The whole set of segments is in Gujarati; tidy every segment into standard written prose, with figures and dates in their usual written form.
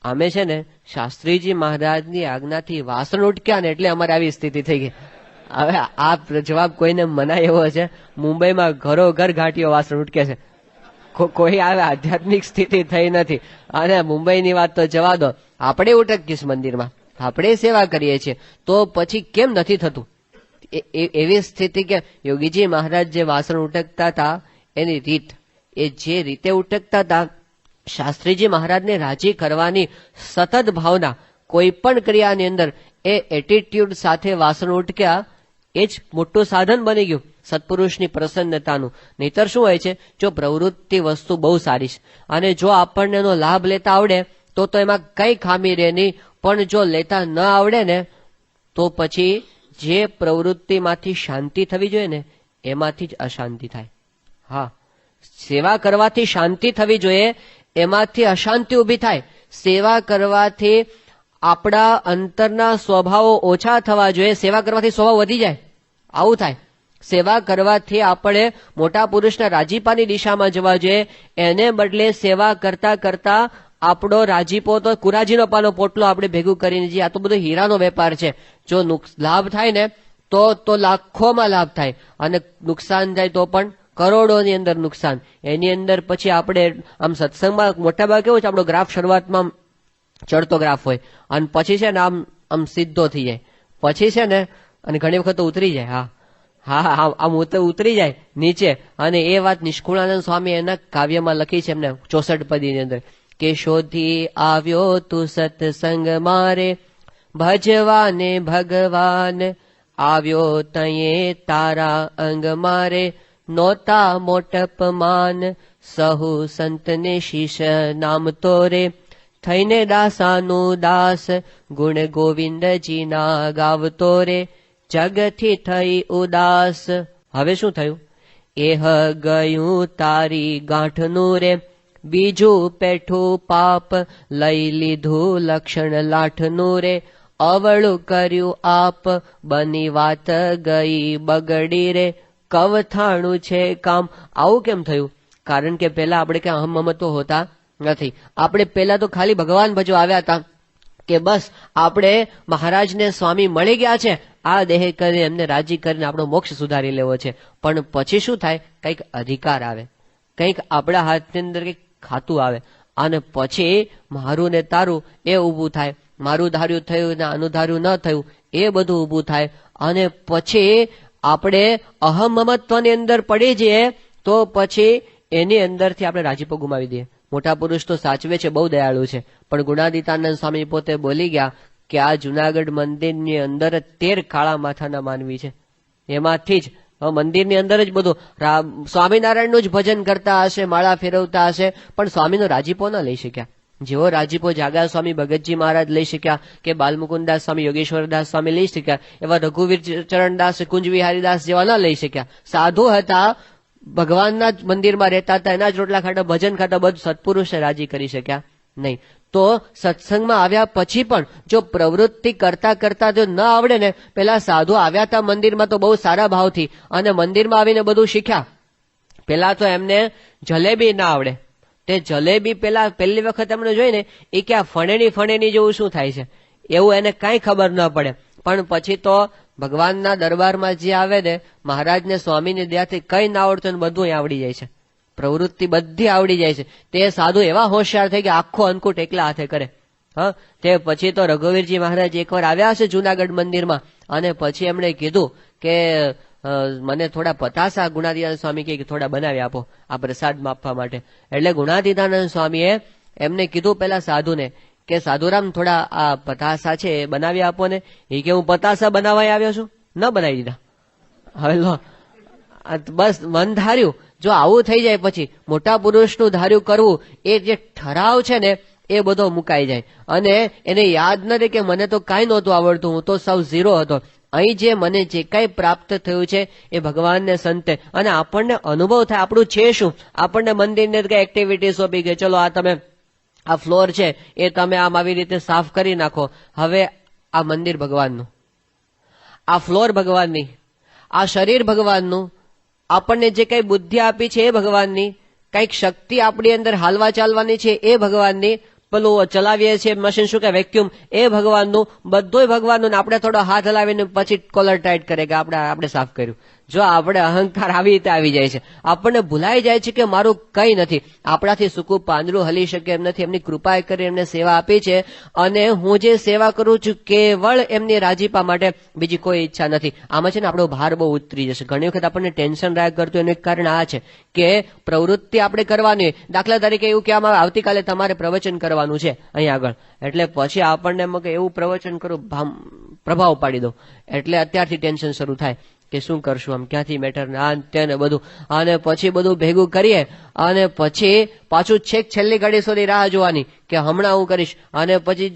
અમે છે ને શાસ્ત્રીજી મહારાજની આજ્ઞાથી વાસણ ઉટક્યા ને એટલે અમારે આવી સ્થિતિ થઈ ગઈ. હવે આ જવાબ કોઈને મનાય એવો છે. મુંબઈમાં ઘરો ઘર ઘાટીઓ વાસણ ઉટકે છે, કોઈ આવે આધ્યાત્મિક સ્થિતિ થઈ નથી. અને મુંબઈની વાત તો જવા દો, આપણે ઉટકીશ મંદિરમાં, આપણે સેવા કરીએ છીએ, તો પછી કેમ નથી થતું? એવી સ્થિતિ કે યોગીજી મહારાજ જે વાસણ ઉટકતા હતા એની રીત, એ જે રીતે ઉટકતા હતા, શાસ્ત્રીજી મહારાજને રાજી કરવાની સતત ભાવના, કોઈ પણ ક્રિયાની અંદર એ એટીટ્યુડ સાથે વાસણ ઉટક્યા, એ જ મોટું સાધન બની ગયું સત્પુરુષની પ્રસન્નતાનું. નહીતર શું હોય છે, જો પ્રવૃત્તિ વસ્તુ બહુ સારી છે અને જો આપણને એનો લાભ લેતા આવડે તો એમાં કઈ ખામી રહે નહીં, પણ જો લેતા ન આવડે ને તો પછી જે પ્રવૃત્તિમાંથી શાંતિ થવી જોઈએ ને એમાંથી જ અશાંતિ થાય. હા, સેવા કરવાથી શાંતિ થવી જોઈએ, એમાંથી અશાંતિ ઊભી થાય. સેવા કરવાથી આપણા અંતરના સ્વભાવો ઓછા થવા જોઈએ, સેવા કરવાથી સ્વભાવ વધી જાય, આવું થાય. સેવા કરવાથી આપણે મોટા પુરુષના રાજીપાની દિશામાં જવા જોઈએ, એને બદલે સેવા કરતા કરતા આપણો રાજીપો તો કુરાજીનો પાનો પોટલો આપણે ભેગું કરીને જઈએ. આ તો બધો હીરાનો વેપાર છે. જો લાભ થાય ને તો લાખોમાં લાભ થાય, અને નુકસાન થાય તો પણ કરોડોની અંદર નુકસાન. એની અંદર પછી આપણે આમ સત્સંગમાં મોટા ભાગે કેવું છે, આપણો ગ્રાફ શરૂઆતમાં ચડતો ગ્રાફ હોય અને પછી છે ને આમ સીધો થઈ જાય, પછી છે ને અને ઘણી વખત ઉતરી જાય. હા, આમ ઉતરી જાય નીચે. અને એ વાત નિષ્કુળાનંદ સ્વામી એના કાવ્યમાં લખી છે એમને 64 પદીની અંદર, કે શોધી આવ્યો તું સત્સંગ મારે, ભજવાને ભગવાન આવ્યો તયે તારા અંગ મારે, નોતા મોટપ માન સહુ સંતને શીશ નામ તોરે, થઈને દાસાનું દાસ ગુણ ગોવિંદજીના ગાવતો રે, જગથી થઈ ઉદાસ. હવે શું થયું? એહ ગયું તારી ગાંઠનું રે, બીજું પેઠું પાપ લઈ લીધું લક્ષણ લાઠનું રે, અવળું કર્યું આપ બની વાત ગઈ બગડી રે, કવથાણું છે કામ. આવું કેમ થયું? કારણ કે પેલા આપણે કઈ અહમ મમતો હોતા નથી. આપણે પેલા તો ખાલી ભગવાન ભજો આવ્યા હતા કે બસ આપણે મહારાજને સ્વામી મળી ગયા છે, આ દેહ કરીને એમને રાજી કરીને આપણો મોક્ષ સુધારી લેવો છે. પણ પછી શું થાય? કંઈક અધિકાર આવે, કંઈક આપણા હાથની અંદર કંઈક ખાતું આવે, અને પછી મારું ને તારું એ ઊભું થાય. મારું ધાર્યું થયું ને આનું ધાર્યું ન થયું એ બધું ઊભું થાય, અને પછી આપણે અહમ મમત્વની અંદર પડી જઈએ તો પછી એની અંદરથી આપણે રાજીપો ગુમાવી દઈએ. મોટા પુરુષ તો સાચવે છે, બહુ દયાળુ છે, પણ ગુણાદિતાનંદ સ્વામી પોતે બોલી ગયા કે આ જુનાગઢ મંદિરની અંદર 13 કાળા માથાના માનવી છે, એમાંથી જ મંદિરની અંદર જ બધું સ્વામિનારાયણનું જ ભજન કરતા હશે, માળા ફેરવતા હશે, પણ સ્વામીનો રાજીપો ન લઈ શક્યા. જેવો રાજીપો જાગા સ્વામી ભગતજી મહારાજ લઈ શક્યા, કે બાલમુકુદાસ સ્વામી યોગેશ્વરદાસ સ્વામી લઈ શક્યા, એવા રઘુવીર ચરણદાસ કુંજ વિહારીદાસ જેવા ન લઈ શક્યા. સાધુ હતા, ભગવાનના જ મંદિરમાં રહેતા હતા, એના જ રોટલા ખાતા, ભજન ખાતા, બધું સત્પુરુષને રાજી કરી શક્યા નહીં. તો સત્સંગમાં આવ્યા પછી પણ જો પ્રવૃત્તિ કરતા કરતા જો ન આવડે ને, પેલા સાધુ આવ્યા હતા મંદિરમાં તો બહુ સારા ભાવથી, અને મંદિરમાં આવીને બધું શીખ્યા. પેલા તો એમને જલેબી ના આવડે, તે જલેબી પેલા પહેલી વખત એમણે જોઈને એ કે આ ફણેની જેવું શું થાય છે, એવું એને કાંઈ ખબર ન પડે. પણ પછી તો ભગવાનના દરબારમાં જે આવે ને, મહારાજને સ્વામીની દયાથી કઈ ના આવડતું બધું આવડી જાય છે, પ્રવૃત્તિ બધી આવડી જાય છે. તે સાધુ એવા હોશિયાર થઈ કે આખો અંકુટ એકલા હાથે કરે. હા, તે પછી તો રઘુવીરજી મહારાજ એકવાર આવ્યા હશે જુનાગઢ મંદિરમાં, અને પછી એમણે કીધું કે મને થોડા પતાસા ગુણાતીતાનંદ સ્વામી કે થોડા બનાવી આપો આ પ્રસાદમાં આપવા માટે. એટલે ગુણાતીતાનંદ સ્વામીએ એમને કીધું પેલા સાધુને કે સાધુરામ થોડા આ પતાસા છે એ બનાવી આપો ને. એ કે હું પતાસા બનાવવા આવ્યો છું, ન બનાવી દીધા. હવે લો, બસ મન ધાર્યું. જો આવું થઈ જાય પછી મોટા પુરુષનું ધાર્યું કરવું, એ જે ઠરાવ છે ને એ બધો મુકાઈ જાય, અને એને યાદ નથી કે મને તો કાંઈ નહોતું આવડતું, હું તો સાવ ઝીરો હતો. અહીં જે મને જે કાંઈ પ્રાપ્ત થયું છે એ ભગવાનને સંતે, અને આપણને અનુભવ થાય આપણું છે શું. આપણને મંદિરની કઈ એક્ટિવિટી સોંપી ગઈ, ચલો આ તમે આ ફ્લોર છે એ તમે આમ આવી રીતે સાફ કરી નાખો. હવે આ મંદિર ભગવાનનું, આ ફ્લોર ભગવાનની, આ શરીર ભગવાનનું, આપણને જે કઈ બુદ્ધિ આપી છે એ ભગવાનની, કઈક શક્તિ આપણી અંદર હાલવા ચાલવાની છે એ ભગવાનની, પેલું ચલાવીએ છીએ મશીન, શું કે વેક્યુમ, એ ભગવાનનું, બધુંય ભગવાનનું, ને આપણે થોડો હાથ હલાવીને પછી કોલર ટાઈટ કરે કે આપણે સાફ કર્યું. જો આપણે અહંકાર આવી રીતે આવી જાય છે, આપણને ભૂલાઈ જાય છે કે મારું કઈ નથી, આપણાથી સૂકું પાંદડું હલી શકે એમ નથી. એમની કૃપાએ કરી એમને સેવા આપી છે, અને હું જે સેવા કરું છું કેવળ એમની રાજીપા માટે, બીજી કોઈ ઈચ્છા નથી. આમાં છે ને આપણો ભાર બહુ ઉતરી જશે. ઘણી વખત આપણને ટેન્શન રાખ કરતું એનું એક કારણ આ છે કે પ્રવૃત્તિ આપણે કરવાની. દાખલા તરીકે એવું કહેવામાં આવે આવતીકાલે તમારે પ્રવચન કરવાનું છે અહીંયા આગળ, એટલે પછી આપણને એવું પ્રવચન કરું, પ્રભાવ પાડી દો, એટલે અત્યારથી ટેન્શન શરૂ થાય કે શું કરશું, આમ ક્યાંથી મેટર ને આ તે ને બધું, અને પછી બધું ભેગું કરીએ, અને પછી પાછું છેક છેલ્લી ઘડી સુધી રાહ જોવાની કે હમણાં હું કરીશ, અને પછી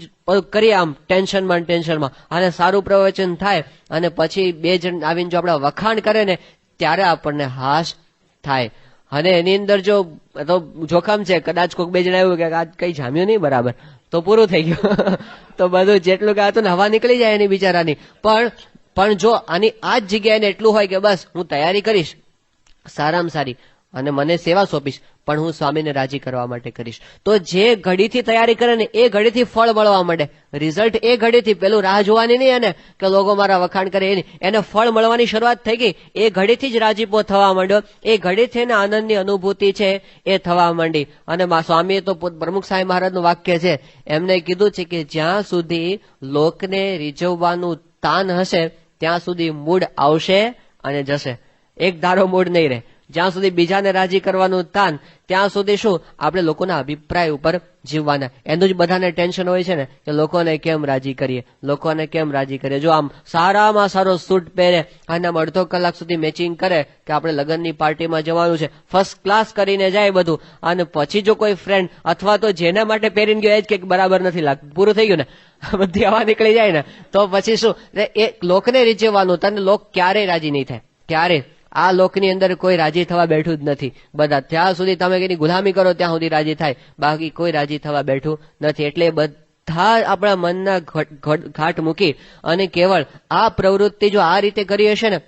કરીએ આમ ટેન્શનમાં, અને સારું પ્રવચન થાય, અને પછી બે જણ આવીને જો આપણા વખાણ કરે ને ત્યારે આપણને હાશ થાય. અને એની અંદર જો તો જોખમ છે, કદાચ કોઈક બે જણા એવું કે આજ કઈ જામ્યું નહીં બરાબર, તો પૂરું થઈ ગયું. તો બધું જેટલું કે હતું ને હવા નીકળી જાય એની બિચારાની. પણ જો આની આ જ જગ્યાએ એટલું હોય કે બસ હું તૈયારી કરીશ સારામાં સારી, અને મને સેવા સોંપીશ, પણ હું સ્વામીને રાજી કરવા માટે કરીશ, તો જે ઘડીથી તૈયારી કરે ને એ ઘડીથી ફળ મળવા માંડે. રિઝલ્ટ એ ઘડીથી, પેલું રાહ જોવાની નહીં એને કે લોકો મારા વખાણ કરે, એને ફળ મળવાની શરૂઆત થઈ ગઈ, એ ઘડીથી જ રાજીપો થવા માંડ્યો, એ ઘડીથી એને આનંદની અનુભૂતિ છે એ થવા માંડી. અને સ્વામીએ તો પ્રમુખ સાંઈ મહારાજનું વાક્ય છે, એમને કીધું છે કે જ્યાં સુધી લોકને રીઝવવાનું તાન હશે ત્યાં સુધી મૂડ આવશે અને જશે, એક ધારો મૂડ નહીં રહે. જ્યાં સુધી બીજાને રાજી કરવાનું તાન, ત્યાં સુધી શું આપણે લોકોના અભિપ્રાય ઉપર જીવવાના. એનું જ બધાને ટેન્શન હોય છે ને કે લોકોને કેમ રાજી કરીએ. જો આમ સારામાં સારો સૂટ પહેરે અને આમ અડધો કલાક સુધી મેચિંગ કરે કે આપણે લગ્નની પાર્ટીમાં જવાનું છે, ફર્સ્ટ ક્લાસ કરીને જાય બધું, અને પછી જો કોઈ ફ્રેન્ડ અથવા તો જેના માટે પહેરીને ગયો એ જ કે બરાબર નથી લાગતું, પૂરું થઈ ગયું ને, બધી હવા નીકળી જાય ને, તો પછી શું એ લોકને રીઝવવાનું, તને લોક ક્યારેય રાજી નહીં થાય, ક્યારેય. આ લોકની અંદર કોઈ રાજી થવા બેઠું જ નથી. બધા ત્યાં સુધી તમે એની ગુલામી કરો ત્યાં સુધી રાજી થાય, બાકી કોઈ રાજી થવા બેઠું નથી. એટલે બધા આપણા મનના ઘાટ મૂકી અને કેવળ આ પ્રવૃત્તિ જો આ રીતે કરી હશે ને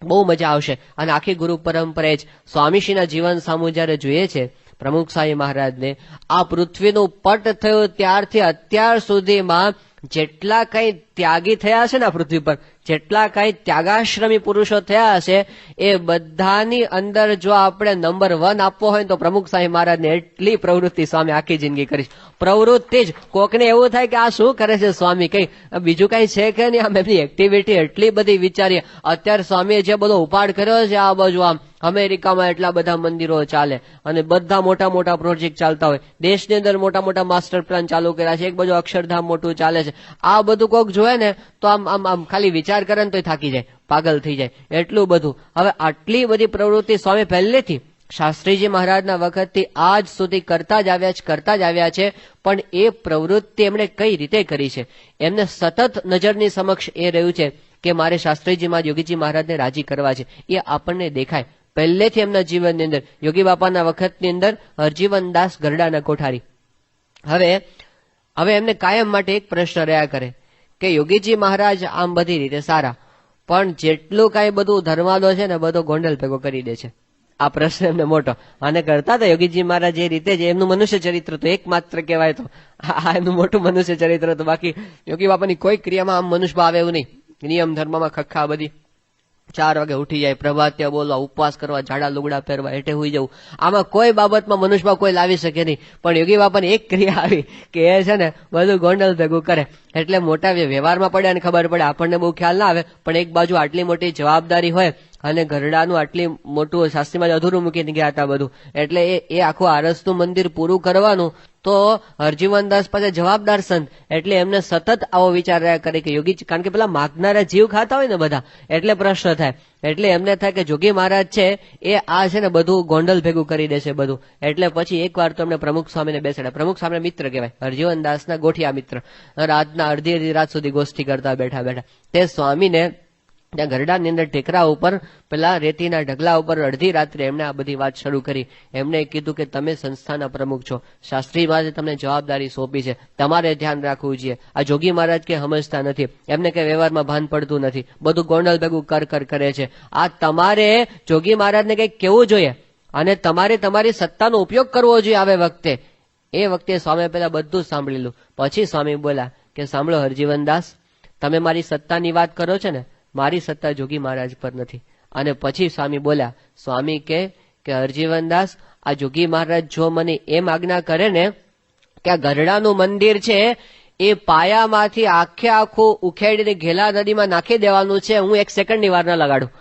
બહુ મજા આવશે. અને આખી ગુરુ પરંપરા જ સ્વામીશ્રીના જીવન સામુ જયારે જોઈએ છે પ્રમુખ સાંઈ મહારાજને, આ પૃથ્વીનું પટ થયું ત્યારથી અત્યાર સુધીમાં જેટલા કઈ ત્યાગી થયા હશે ને આ પૃથ્વી પર, જેટલા કઈ ત્યાગાશ્રમી પુરુષો થયા હશે, એ બધાની અંદર જો આપણે નંબર 1 આપવો હોય તો પ્રમુખ સાંઈ મહારાજને એટલી પ્રવૃત્તિ સ્વામી આખી જિંદગી કરી. પ્રવૃત્તિ જ કોકને એવું થાય કે આ શું કરે છે સ્વામી, કઈ બીજું કઈ છે કે નહીં, આમ એમની એક્ટિવિટી એટલી બધી વિચારીએ. અત્યારે સ્વામીએ જે બધો ઉપાડ કર્યો છે આ બાજુ, આમ અમેરિકામાં એટલા બધા મંદિરો ચાલે અને બધા મોટા મોટા પ્રોજેક્ટ ચાલતા હોય, દેશની અંદર મોટા મોટા માસ્ટર પ્લાન ચાલુ કર્યા છે, એક બાજુ અક્ષરધામ મોટું ચાલે છે. આ બધું કોક જોવે ને તો આમ ખાલી વિચાર કરે ને તો થાકી જાય, પાગલ થઈ જાય, એટલું બધું. હવે આટલી બધી પ્રવૃત્તિ સ્વામી પહેલેથી શાસ્ત્રીજી મહારાજના વખતથી આજ સુધી કરતા જ આવ્યા છે. પણ એ પ્રવૃત્તિ એમણે કઈ રીતે કરી છે, એમને સતત નજરની સમક્ષ એ રહ્યું છે કે મારે શાસ્ત્રીજીમાં યોગીજી મહારાજને રાજી કરવા છે, એ આપણને દેખાય પહેલેથી એમના જીવનની અંદર. યોગી બાપાના વખતની અંદર હરજીવનદાસ ગરડાના કોઠારી, હવે એમને કાયમ માટે એક પ્રશ્ન રહ્યા કરે કે યોગીજી મહારાજ આમ બધી રીતે સારા, પણ જેટલું કાંઈ બધું ધર્માદો છે ને બધો ગોંડલ ભેગો કરી દે છે. આ પ્રશ્ન એમને મોટો, અને કરતા હતા યોગીજી મહારાજ એ રીતે જ, એમનું મનુષ્ય ચરિત્ર તો એકમાત્ર કહેવાય તો આ એમનું મોટું મનુષ્ય ચરિત્ર હતું. બાકી યોગી બાપાની કોઈ ક્રિયામાં આમ મનુષ્ય ભાવ એવું નહીં. નિયમ ધર્મમાં ખખ્ખા બધી, 4 વાગે ઉઠી જાય, પ્રભાત્ય બોલવા, ઉપવાસ કરવા, જાડા લુગડા પહેરવા, હેઠે હોઈ જવું, આમાં કોઈ બાબતમાં મનુષ્યમાં કોઈ લાવી શકે નહીં. પણ યોગી બાપાની એક ક્રિયા આવી કે એ છે ને બધું ગોંડલ ભેગું કરે, એટલે મોટા વ્યવહારમાં પડે અને ખબર પડે, આપણને બહુ ખ્યાલ ના આવે. પણ એક બાજુ આટલી મોટી જવાબદારી હોય અને ગરડાનું આટલી મોટું શાસ્ત્રીમાં અધૂરું મૂકીને ગયા હતા બધું, એટલે એ આખું આરસનું મંદિર પૂરું કરવાનું. તો હરજીવનદાસ પાસે જવાબદાર સંત, એટલે એમને સતત આવો વિચાર રહ્યા કરે કે યોગી, કારણ કે પેલા માગનારા જીવ ખાતા હોય ને બધા, એટલે પ્રશ્ન થાય. એટલે એમને થાય કે જોગી મહારાજ છે એ આ છે ને બધું ગોંડલ ભેગું કરી દેશે બધું. એટલે પછી એક વાર તો એમને પ્રમુખ સ્વામીને બેસાડ્યા. પ્રમુખ સ્વામી મિત્ર કહેવાય, હરજીવનદાસના ગોઠિયા મિત્ર. રાતના અડધી રાત સુધી ગોષ્ઠી કરતા બેઠા તે સ્વામીને ત્યાં ગરડાની અંદર ટેકરા ઉપર પેલા રેતીના ઢગલા ઉપર અડધી રાત્રે એમને આ બધી વાત શરૂ કરી. એમને કીધું કે તમે સંસ્થાના પ્રમુખ છો, શાસ્ત્રી મહારાજે તમને જવાબદારી સોંપી છે, તમારે ધ્યાન રાખવું જોઈએ. આ જોગી મહારાજ કે સમજતા નથી, એમને કઈ વ્યવહારમાં ભાન પડતું નથી, બધું ગોંડલ ભેગું કર કરે છે. આ તમારે જોગી મહારાજને કઈક કેવું જોઈએ અને તમારે તમારી સત્તાનો ઉપયોગ કરવો જોઈએ આવે વખતે. એ વખતે સ્વામી પેલા બધું સાંભળેલું. પછી સ્વામી બોલ્યા કે સાંભળો હરજીવનદાસ, તમે મારી સત્તાની વાત કરો છો ને, મારી સત્તા જોગી મહારાજ પર નથી. અને પછી સ્વામી બોલ્યા, સ્વામી કે હરજીવનદાસ, આ જોગી મહારાજ જો મને એમ આજ્ઞા કરે ને કે આ ગરડાનું મંદિર છે એ પાયામાંથી આખે આખું ઉખેડીને ઘેલા નદીમાં નાખી દેવાનું છે, હું 1 સેકન્ડની વાર ના લગાડું.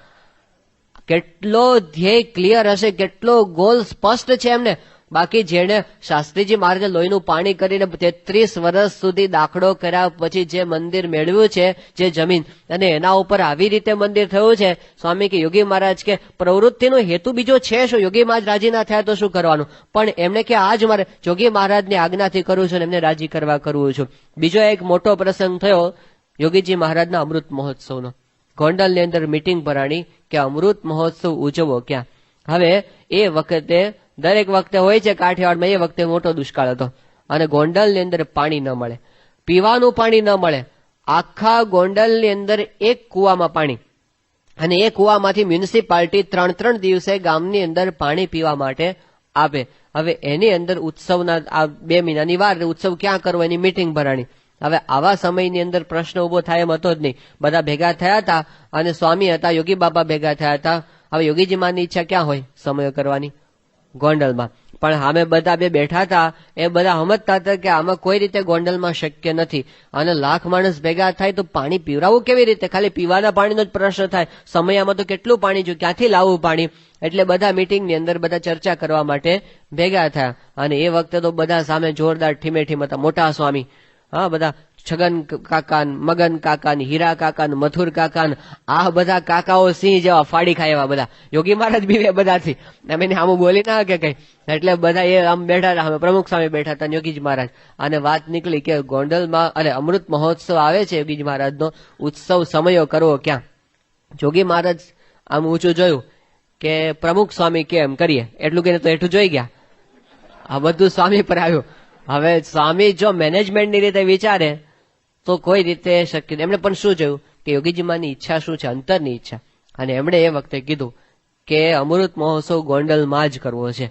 કેટલો ધ્યેય ક્લિયર હશે, કેટલો ગોલ સ્પષ્ટ છે એમને. બાકી જેને શાસ્ત્રીજી મહારાજે લોહીનું પાણી કરીને 33 વર્ષ સુધી દાખલો કર્યા પછી જે મંદિર મેળવ્યું છે, જે જમીન, અને એના ઉપર આવી રીતે મંદિર થયું છે, સ્વામી કે યોગી મહારાજ કે પ્રવૃત્તિનો હેતુ બીજો છે શું? યોગી મહારાજ રાજી ના થયા તો શું કરવાનું? પણ એમને કે આજ મારે યોગી મહારાજની આજ્ઞાથી કરું છું, એમને રાજી કરવા કરવું છું. બીજો એક મોટો પ્રસંગ થયો યોગીજી મહારાજના અમૃત મહોત્સવનો. ગોંડલની અંદર મીટિંગ ભરાણી કે અમૃત મહોત્સવ ઉજવવો ક્યાં. હવે એ વખતે દરેક વખતે હોય છે કાઠિયાવાડમાં, એ વખતે મોટો દુષ્કાળ હતો અને ગોંડલની અંદર પાણી ન મળે, પીવાનું પાણી ન મળે. આખા ગોંડલની અંદર એક કુવામાં પાણી, અને એ કુવામાંથી મ્યુનિસિપાલિટી 3-3 દિવસે ગામની અંદર પાણી પીવા માટે આપે. હવે એની અંદર ઉત્સવના આ 2 મહિનાની વાર, ઉત્સવ ક્યાં કરવો એની મીટિંગ ભરાણી. હવે આવા સમયની અંદર પ્રશ્ન ઉભો થાય એમ હતો જ નહીં. બધા ભેગા થયા હતા અને સ્વામી હતા, યોગી બાબા ભેગા થયા હતા. હવે યોગીજી માની ઈચ્છા ક્યાં હોય સમય કરવાની? ગોંડલમાં. પણ અમે બધા બે બેઠા હતા, એ બધા સમજતા હતા કે આમાં કોઈ રીતે ગોંડલમાં શક્ય નથી. અને 1,00,000 માણસ ભેગા થાય તો પાણી પીવડાવવું કેવી રીતે? ખાલી પીવાના પાણીનો જ પ્રશ્ન થાય. સમયમાં તો કેટલું પાણી જોઈએ, ક્યાંથી લાવવું પાણી? એટલે બધા મીટિંગની અંદર બધા ચર્ચા કરવા માટે ભેગા થયા. અને એ વખતે તો બધા સામે જોરદાર ઠીમેઠીમ હતા, મોટા સ્વામી. હા, બધા છગન કાકા, મગન કાકા, હીરા કાકા, મથુર કાકા, આ બધા કાકાઓ સિંહ જેવા ફાડી ખાય એવા બધા. યોગી મહારાજ બી બધાથી અમે આમ બોલી ના કે કઈ. એટલે બધા એ આમ બેઠા હતા, અમે પ્રમુખ સ્વામી બેઠા હતા, યોગીજી મહારાજ. અને વાત નીકળી કે ગોંડલમાં અમૃત મહોત્સવ આવે છે યોગીજી મહારાજનો ઉત્સવ, સમયો કરવો ક્યાં? યોગી મહારાજ આમ ઊંચું જોયું કે પ્રમુખ સ્વામી કેમ કરીએ, એટલું કહીને તો એટલું જોઈ ગયા. આ બધું સ્વામી પર આવ્યું. હવે સ્વામી જો મેનેજમેન્ટની રીતે વિચારે તો કોઈ રીતે શક્ય નહીં. એમણે પણ શું જોયું કે યોગીજીમાંની ઈચ્છા શું છે, અંતરની ઈચ્છા. અને એમણે એ વખતે કીધું કે અમૃત મહોત્સવ ગોંડલમાં જ કરવો છે.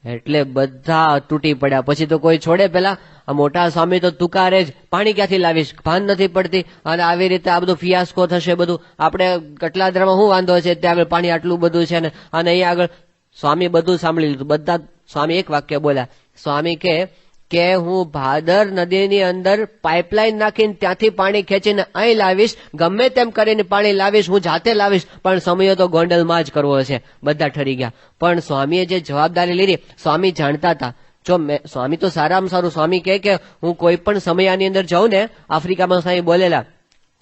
એટલે બધા તૂટી પડ્યા. પછી તો કોઈ છોડે પેલા આ મોટા સ્વામી તો તુકારે જ, પાણી ક્યાંથી લાવીશ, ભાન નથી પડતી. અને આવી રીતે આ બધું ફિયાસ્કો થશે બધું. આપણે કટલાદરામાં શું વાંધો છે, ત્યાં આગળ પાણી આટલું બધું છે ને. અને અહીંયા આગળ સ્વામી બધું સાંભળી લીધું. બધા સ્વામી એક વાક્ય બોલ્યા. સ્વામી કે હું ભાદર નદીની અંદર પાઇપલાઇન નાખીને ત્યાંથી પાણી ખેંચીને અહીં લાવીશ, ગમે તેમ કરીને પાણી લાવીશ, હું જાતે લાવીશ, પણ સમય તો ગોંડલમાં જ કરવો છે. બધા ઠરી ગયા. પણ સ્વામીએ જે જવાબદારી લીધી, સ્વામી જાણતા હતા. જો સ્વામી તો સારામાં સારું, સ્વામી કે હું કોઈ પણ સમયાની અંદર જાઉં ને, આફ્રિકામાં સ્વામી બોલેલા,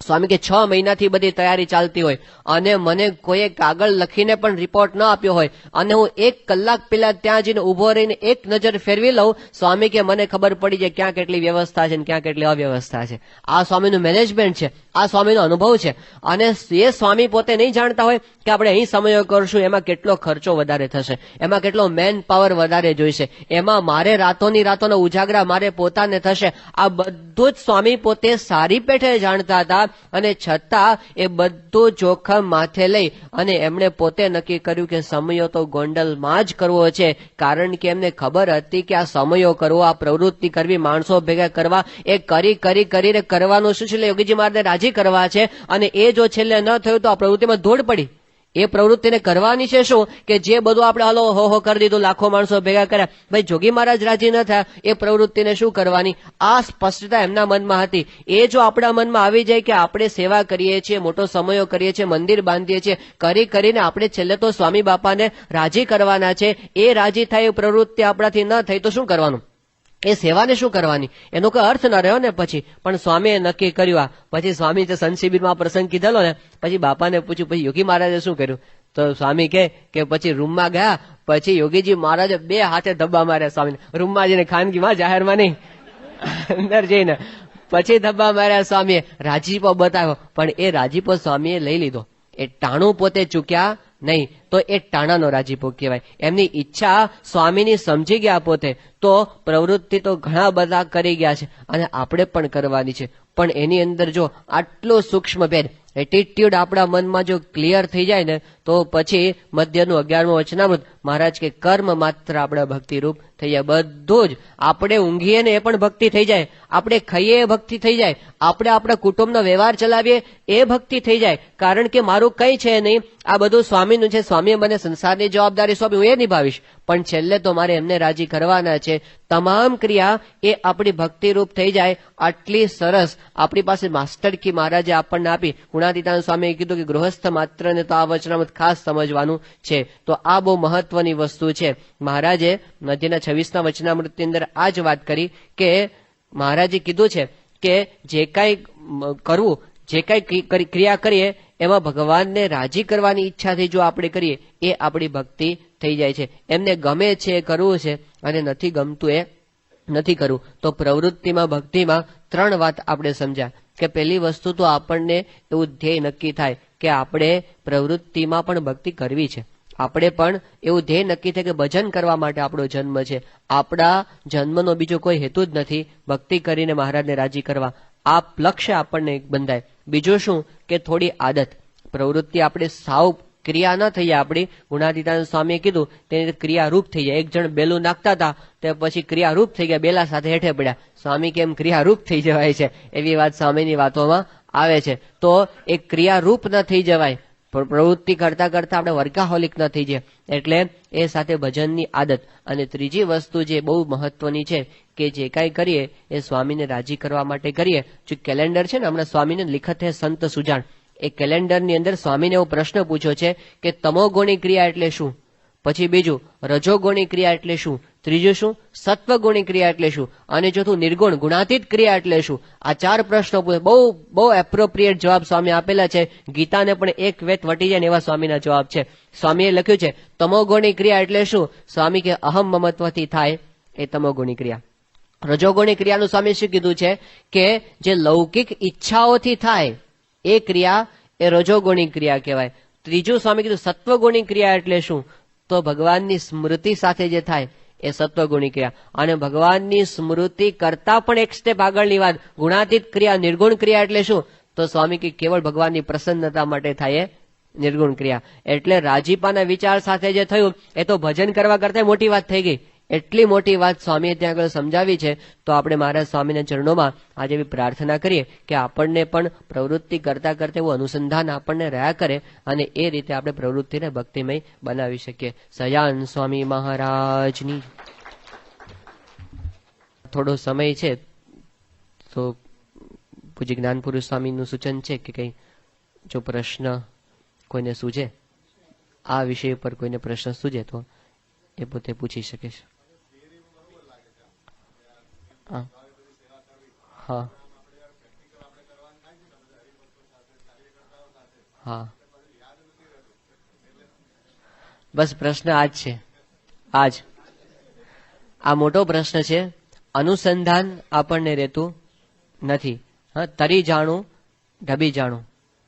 સ્વામી કે 6 મહિનાથી બધી તૈયારી ચાલતી હોય અને મને કોઈએ કાગળ લખીને પણ રિપોર્ટ ન આપ્યો હોય અને હું 1 કલાક પહેલા ત્યાં જઈને ઉભો રહીને એક નજર ફેરવી લઉં, સ્વામી કે મને ખબર પડી જાય ક્યાં કેટલી વ્યવસ્થા છે ને ક્યાં કેટલી અવ્યવસ્થા છે. આ સ્વામીનું મેનેજમેન્ટ છે, આ સ્વામીનો અનુભવ છે. અને એ સ્વામી પોતે નહીં જાણતા હોય કે આપણે અહીં સમયો કરશું, એમાં કેટલો ખર્ચો વધારે થશે, એમાં કેટલો મેન પાવર વધારે જોઈશે, એમાં મારે રાતોની રાતોના ઉજાગરા મારે પોતાને થશે. આ બધું જ સ્વામી પોતે સારી પેઠે જાણતા હતા. અને છતાં એ બધું જોખમ માથે લઈ અને એમણે પોતે નક્કી કર્યું કે સમયો તો ગોંડલમાં જ કરવો છે. કારણ કે એમને ખબર હતી કે આ સમયો કરવો, આ પ્રવૃત્તિ કરવી, માણસો ભેગા કરવા, એ કરીને કરવાનું શું છે, યોગીજી મહારાજને રાજી કરવા છે. અને એ જો છેલ્લે ન થયું તો આ પ્રવૃત્તિમાં દોડ પડી. એ પ્રવૃત્તિને કરવાની છે શું કે જે બધું આપણે હલો હો કરી દીધું, લાખો માણસો ભેગા કર્યા, ભાઈ જોગી મહારાજ રાજી ન થયા, એ પ્રવૃત્તિને શું કરવાની? આ સ્પષ્ટતા એમના મનમાં હતી. એ જો આપણા મનમાં આવી જાય કે આપણે સેવા કરીએ છીએ, મોટો સમયો કરીએ છીએ, મંદિર બાંધીએ છીએ, કરીને આપણે છેલ્લે તો સ્વામી બાપાને રાજી કરવાના છે, એ રાજી થાય એ પ્રવૃત્તિ આપણાથી ન થઈ તો શું કરવાનું? એ સેવાને શું કરવાની? એનો કોઈ અર્થ ન રહ્યો ને પછી. પણ સ્વામીએ નક્કી કર્યું. પછી સ્વામી જે સંત શિબિરમાં પ્રસંગ કીધેલો ને, પછી બાપાને પૂછ્યું, પછી યોગી મહારાજે શું કર્યું? તો સ્વામી કે પછી રૂમમાં ગયા. પછી યોગીજી મહારાજે 2 હાથે ધબ્બા માર્યા સ્વામીને, રૂમમાં જઈને, ખાનગીમાં, જાહેરમાં નહીં, અંદર જઈને પછી ધબ્બા માર્યા સ્વામીએ. રાજીપો બતાવ્યો, પણ એ રાજીપો સ્વામીએ લઈ લીધો. એ ટાણું પોતે ચૂક્યા નહીં, તો એ ટાણાનો રાજીપો કહેવાય. એમની ઈચ્છા સ્વામીની સમજી ગયા પોતે, તો પ્રવૃત્તિ તો ઘણા બધા કરી ગયા છે અને આપણે પણ કરવાની છે. પણ એની અંદર જો આટલો સૂક્ષ્મ ભેદ, એટીટ્યુડ આપણા મનમાં જો ક્લિયર થઈ જાય ને, તો પછી મધ્યનું 11મું વચનામૃત મહારાજ કે કર્મ માત્ર આપણા ભક્તિરૂપ થઈ જાય. બધું જ આપણે ઊંઘીએ ને એ પણ ભક્તિ થઈ જાય, આપણે ખાઈએ એ ભક્તિ થઈ જાય, આપણે આપણા કુટુંબનો વ્યવહાર ચલાવીએ એ ભક્તિ થઈ જાય. કારણ કે મારું કઈ છે નહીં, આ બધું સ્વામીનું છે. સ્વામીએ મને સંસારની જવાબદારી સોંપી, હું એ નિભાવીશ, પણ છેલ્લે તો મારે એમને રાજી કરવાના છે. તમામ ક્રિયા એ આપણી ભક્તિરૂપ થઈ જાય. આટલી સરસ આપણી પાસે માસ્ટર કી મહારાજે આપણને આપી. ગુણાતીતાનંદ સ્વામીએ કીધું કે ગૃહસ્થ માત્રને તો આ વચનામૃત ખાસ સમજવાનું છે. તો આ બહુ મહત્વની વસ્તુ છે. મહારાજે મધ્યના 26ના વચનામૃતની અંદર આ જ વાત કરી કે મહારાજે કીધું છે કે જે કાંઈ કરવું, જે કાંઈ ક્રિયા કરીએ એમાં ભગવાનને રાજી કરવાની ઈચ્છાથી જો આપણે કરીએ એ આપણી ભક્તિ થઈ જાય છે. એમને ગમે છે એ કરવું છે અને નથી ગમતું એ નથી કરવું. તો પ્રવૃત્તિમાં ભક્તિમાં 3 વાત આપણે સમજ્યા કે પહેલી વસ્તુ તો આપણને એવું ધ્યેય નક્કી થાય કે આપણે પ્રવૃત્તિમાં પણ ભક્તિ કરવી છે. આપણે પણ એવું ધ્યેય નક્કી થાય કે ભજન કરવા માટે આપણો જન્મ છે. આપણા જન્મનો બીજો કોઈ હેતુ જ નથી ભક્તિ કરીને મહારાજને રાજી કરવા. આ લક્ષ્ય આપણને બંધાય. બીજું શું કે થોડી આદત, પ્રવૃત્તિ આપણે સાવ ક્રિયા ન થઈ જાય આપણી. ગુણાતીતાનંદ સ્વામીએ કીધું તેની ક્રિયારૂપ થઈ જાય. એક જણ બેલું નાખતા હતા તે પછી ક્રિયારૂપ થઈ ગયા, બેલા સાથે હેઠે પડ્યા. સ્વામી કેમ ક્રિયારૂપ થઈ જવાય છે, એવી વાત સ્વામીની વાતોમાં આવે છે. તો એ ક્રિયારૂપ ન થઈ જવાય, પ્રવૃત્તિ કરતા કરતા આપણે વર્કાહોલિક ન થઈ જાય. એટલે એ સાથે ભજનની આદત. અને ત્રીજી વસ્તુ જે બહુ મહત્વની છે કે જે કાંઈ કરીએ એ સ્વામીને રાજી કરવા માટે કરીએ. જો કેલેન્ડર છે ને, હમણાં સ્વામીને લિખત હે સંત સુજાણ, એ કેલેન્ડરની અંદર સ્વામીને એવો પ્રશ્ન પૂછ્યો છે કે તમોગુણી ક્રિયા એટલે શું, પછી બીજું રજોગુણી ક્રિયા એટલે શું, ત્રીજું શું સત્વગુણી ક્રિયા એટલે શું, અને ચોથું નિર્ગુણ ગુણાતીત ક્રિયા એટલે શું. આ 4 પ્રશ્નો બહુ એપ્રોપ્રિએટ જવાબ સ્વામી આપેલા છે. ગીતાને પણ એક વેત વટી જાય ને એવા સ્વામીના જવાબ છે. સ્વામીએ લખ્યું છે તમોગુણી ક્રિયા એટલે શું. સ્વામી કે અહમ મમત્વથી થાય એ તમોગુણી ક્રિયા. રજોગુણી ક્રિયાનું સ્વામી શું કીધું છે કે જે લૌકિક ઈચ્છાઓથી થાય એ ક્રિયા એ રજોગુણી ક્રિયા કહેવાય. ત્રીજું સ્વામી કીધું સત્વગુણી ક્રિયા એટલે શું, તો ભગવાનની સ્મૃતિ સાથે જે થાય એ સત્વગુણી ક્રિયા. અને ભગવાનની સ્મૃતિ કરતા પણ એક સ્ટેપ આગળની વાત ગુણાતીત ક્રિયા નિર્ગુણ ક્રિયા એટલે શું, તો સ્વામી કે કેવળ ભગવાનની પ્રસન્નતા માટે થાય એ નિર્ગુણ ક્રિયા. એટલે રાજીપાના વિચાર સાથે જે થયું એ તો ભજન કરવા કરતા મોટી વાત થઈ ગઈ. એટલી મોટી વાત સ્વામીએ ત્યાં આગળ સમજાવી છે. તો આપણે મહારાજ સ્વામીના ચરણોમાં આજે એવી પ્રાર્થના કરીએ કે આપણને પણ પ્રવૃત્તિ કરતા કરતા એવું અનુસંધાન આપણને રહ્યા કરે અને એ રીતે આપણે પ્રવૃત્તિને ભક્તિમય બનાવી શકીએ. સયાન સ્વામી મહારાજની. થોડો સમય છે તો પૂજ્ય જ્ઞાનપુરુષ સ્વામીનું સૂચન છે કે કંઈ જો પ્રશ્ન કોઈને સૂજે, આ વિષય પર કોઈને પ્રશ્ન સૂજે તો એ પોતે પૂછી શકે છે. હા હા, બસ પ્રશ્ન આજ છે. આ મોટો પ્રશ્ન છે. અનુસંધાન આપણને રહેતું નથી. હા, તરી જાણું ઢબી જાણું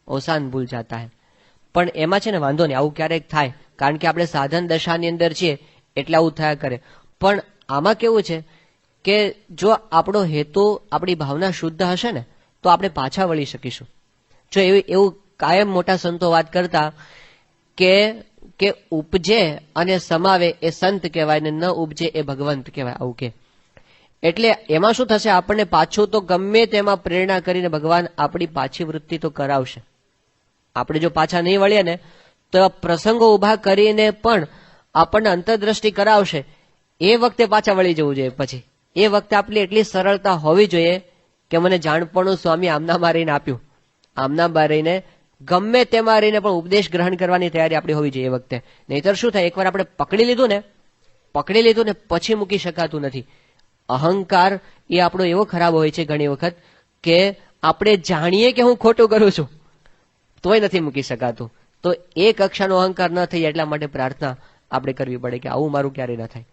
ઓસાન ભૂલ જાતા હે. પણ એમાં છે ને વાંધો નહીં, આવું ક્યારેક થાય કારણ કે આપણે સાધન દશાની અંદર છીએ એટલે આવું થયા કરે. પણ આમાં કેવું છે કે જો આપણો હેતુ આપણી ભાવના શુદ્ધ હશે ને તો આપણે પાછા વળી શકીશું. જો એવું કાયમ મોટા સંતો વાત કરતા કે ઉપજે અને સમાવે એ સંત કહેવાય ને ન ઉપજે એ ભગવંત કહેવાય, આવું કે. એટલે એમાં શું થશે, આપણને પાછું તો ગમે તેમાં પ્રેરણા કરીને ભગવાન આપણી પાછી વૃત્તિ તો કરાવશે. આપણે જો પાછા નહીં વળીએ ને તો પ્રસંગો ઉભા કરીને પણ આપણને અંતરદ્રષ્ટિ કરાવશે. એ વખતે પાછા વળી જવું જોઈએ. પછી એ વખતે આપણી એટલી સરળતા હોવી જોઈએ કે મને જાણપણું સ્વામી આમના મારીને આપ્યું, આમના મારીને ગમે તે મારીને પણ ઉપદેશ ગ્રહણ કરવાની તૈયારી આપણી હોવી જોઈએ એ વખતે. નહીતર શું થાય, એકવાર આપણે પકડી લીધું ને પછી મૂકી શકાતું નથી. અહંકાર એ આપણો એવો ખરાબ હોય છે ઘણી વખત કે આપણે જાણીએ કે હું ખોટું કરું છું તોય નથી મૂકી શકાતું. તો એ કક્ષાનો અહંકાર ન થાય એટલા માટે પ્રાર્થના આપણે કરવી પડે કે આવું મારું ક્યારેય ન થાય.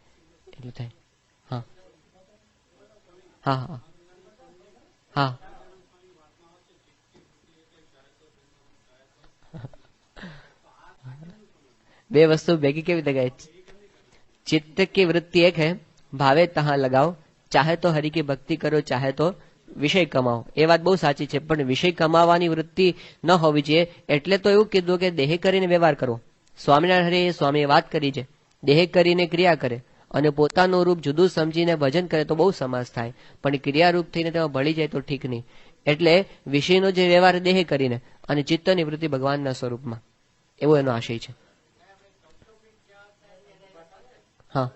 એટલું થાય. હા હા હા હા, બે વસ્તુ ભેગી કેવી રીતે ગાય. चित्त की वृत्ति एक है, भावे तहां लगाओ, चाहे तो हरि की भक्ति करो, चाहे तो વિષય કમાવો. એ વાત બહુ સાચી છે, પણ વિષય કમાવાની વૃત્તિ ન હોવી જોઈએ. એટલે તો એવું કીધું કે દેહ કરીને વ્યવહાર કરો. સ્વામિનારાયણ હરિએ સ્વામીએ વાત કરી છે, દેહ કરીને ક્રિયા કરે અને પોતાનું રૂપ જુદું સમજીને ભજન કરે તો બહુ સમાસ થાય, પણ ક્રિયારૂપ થઈને તેમાં ભળી જાય તો ઠીક નહીં. એટલે વિષયનો જે વ્યવહાર દેહ કરીને અને ચિત્તની વૃત્તિ ભગવાનના સ્વરૂપમાં, એવો એનો આશય છે. હા,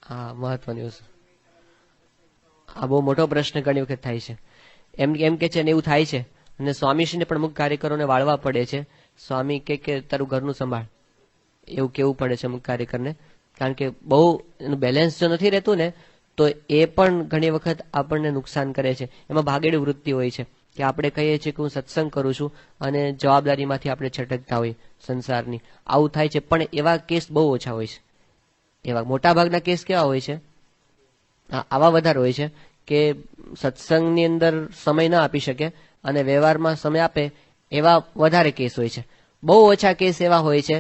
હા, મહત્વની વસ્તુ. આ બહુ મોટો પ્રશ્ન ઘણી વખત થાય છે. એમ કે છે ને એવું થાય છે, અને સ્વામીશ્રીને પણ અમુક કાર્યકરોને વાળવા પડે છે. સ્વામી કે તારું ઘરનું સંભાળ, એવું કેવું પડે છે અમુક કાર્યકરને. કારણ કે બહુ એનું બેલેન્સ જો નથી રહેતું ને તો એ પણ ઘણી વખત આપણને નુકસાન કરે છે. એમાં ભાગેડી વૃત્તિ હોય છે કે આપણે કહીએ છીએ કે હું સત્સંગ કરું છું અને જવાબદારીમાંથી આપણે છટકતા હોય સંસારની. આવું થાય છે, પણ એવા કેસ બહુ ઓછા હોય છે. એવા મોટા ભાગના કેસ કેવા હોય છે, આવા વધારે હોય છે કે સત્સંગની અંદર સમય ના આપી શકે અને વ્યવહારમાં સમય આપે, એવા વધારે કેસ હોય છે. બહુ ઓછા કેસ એવા હોય છે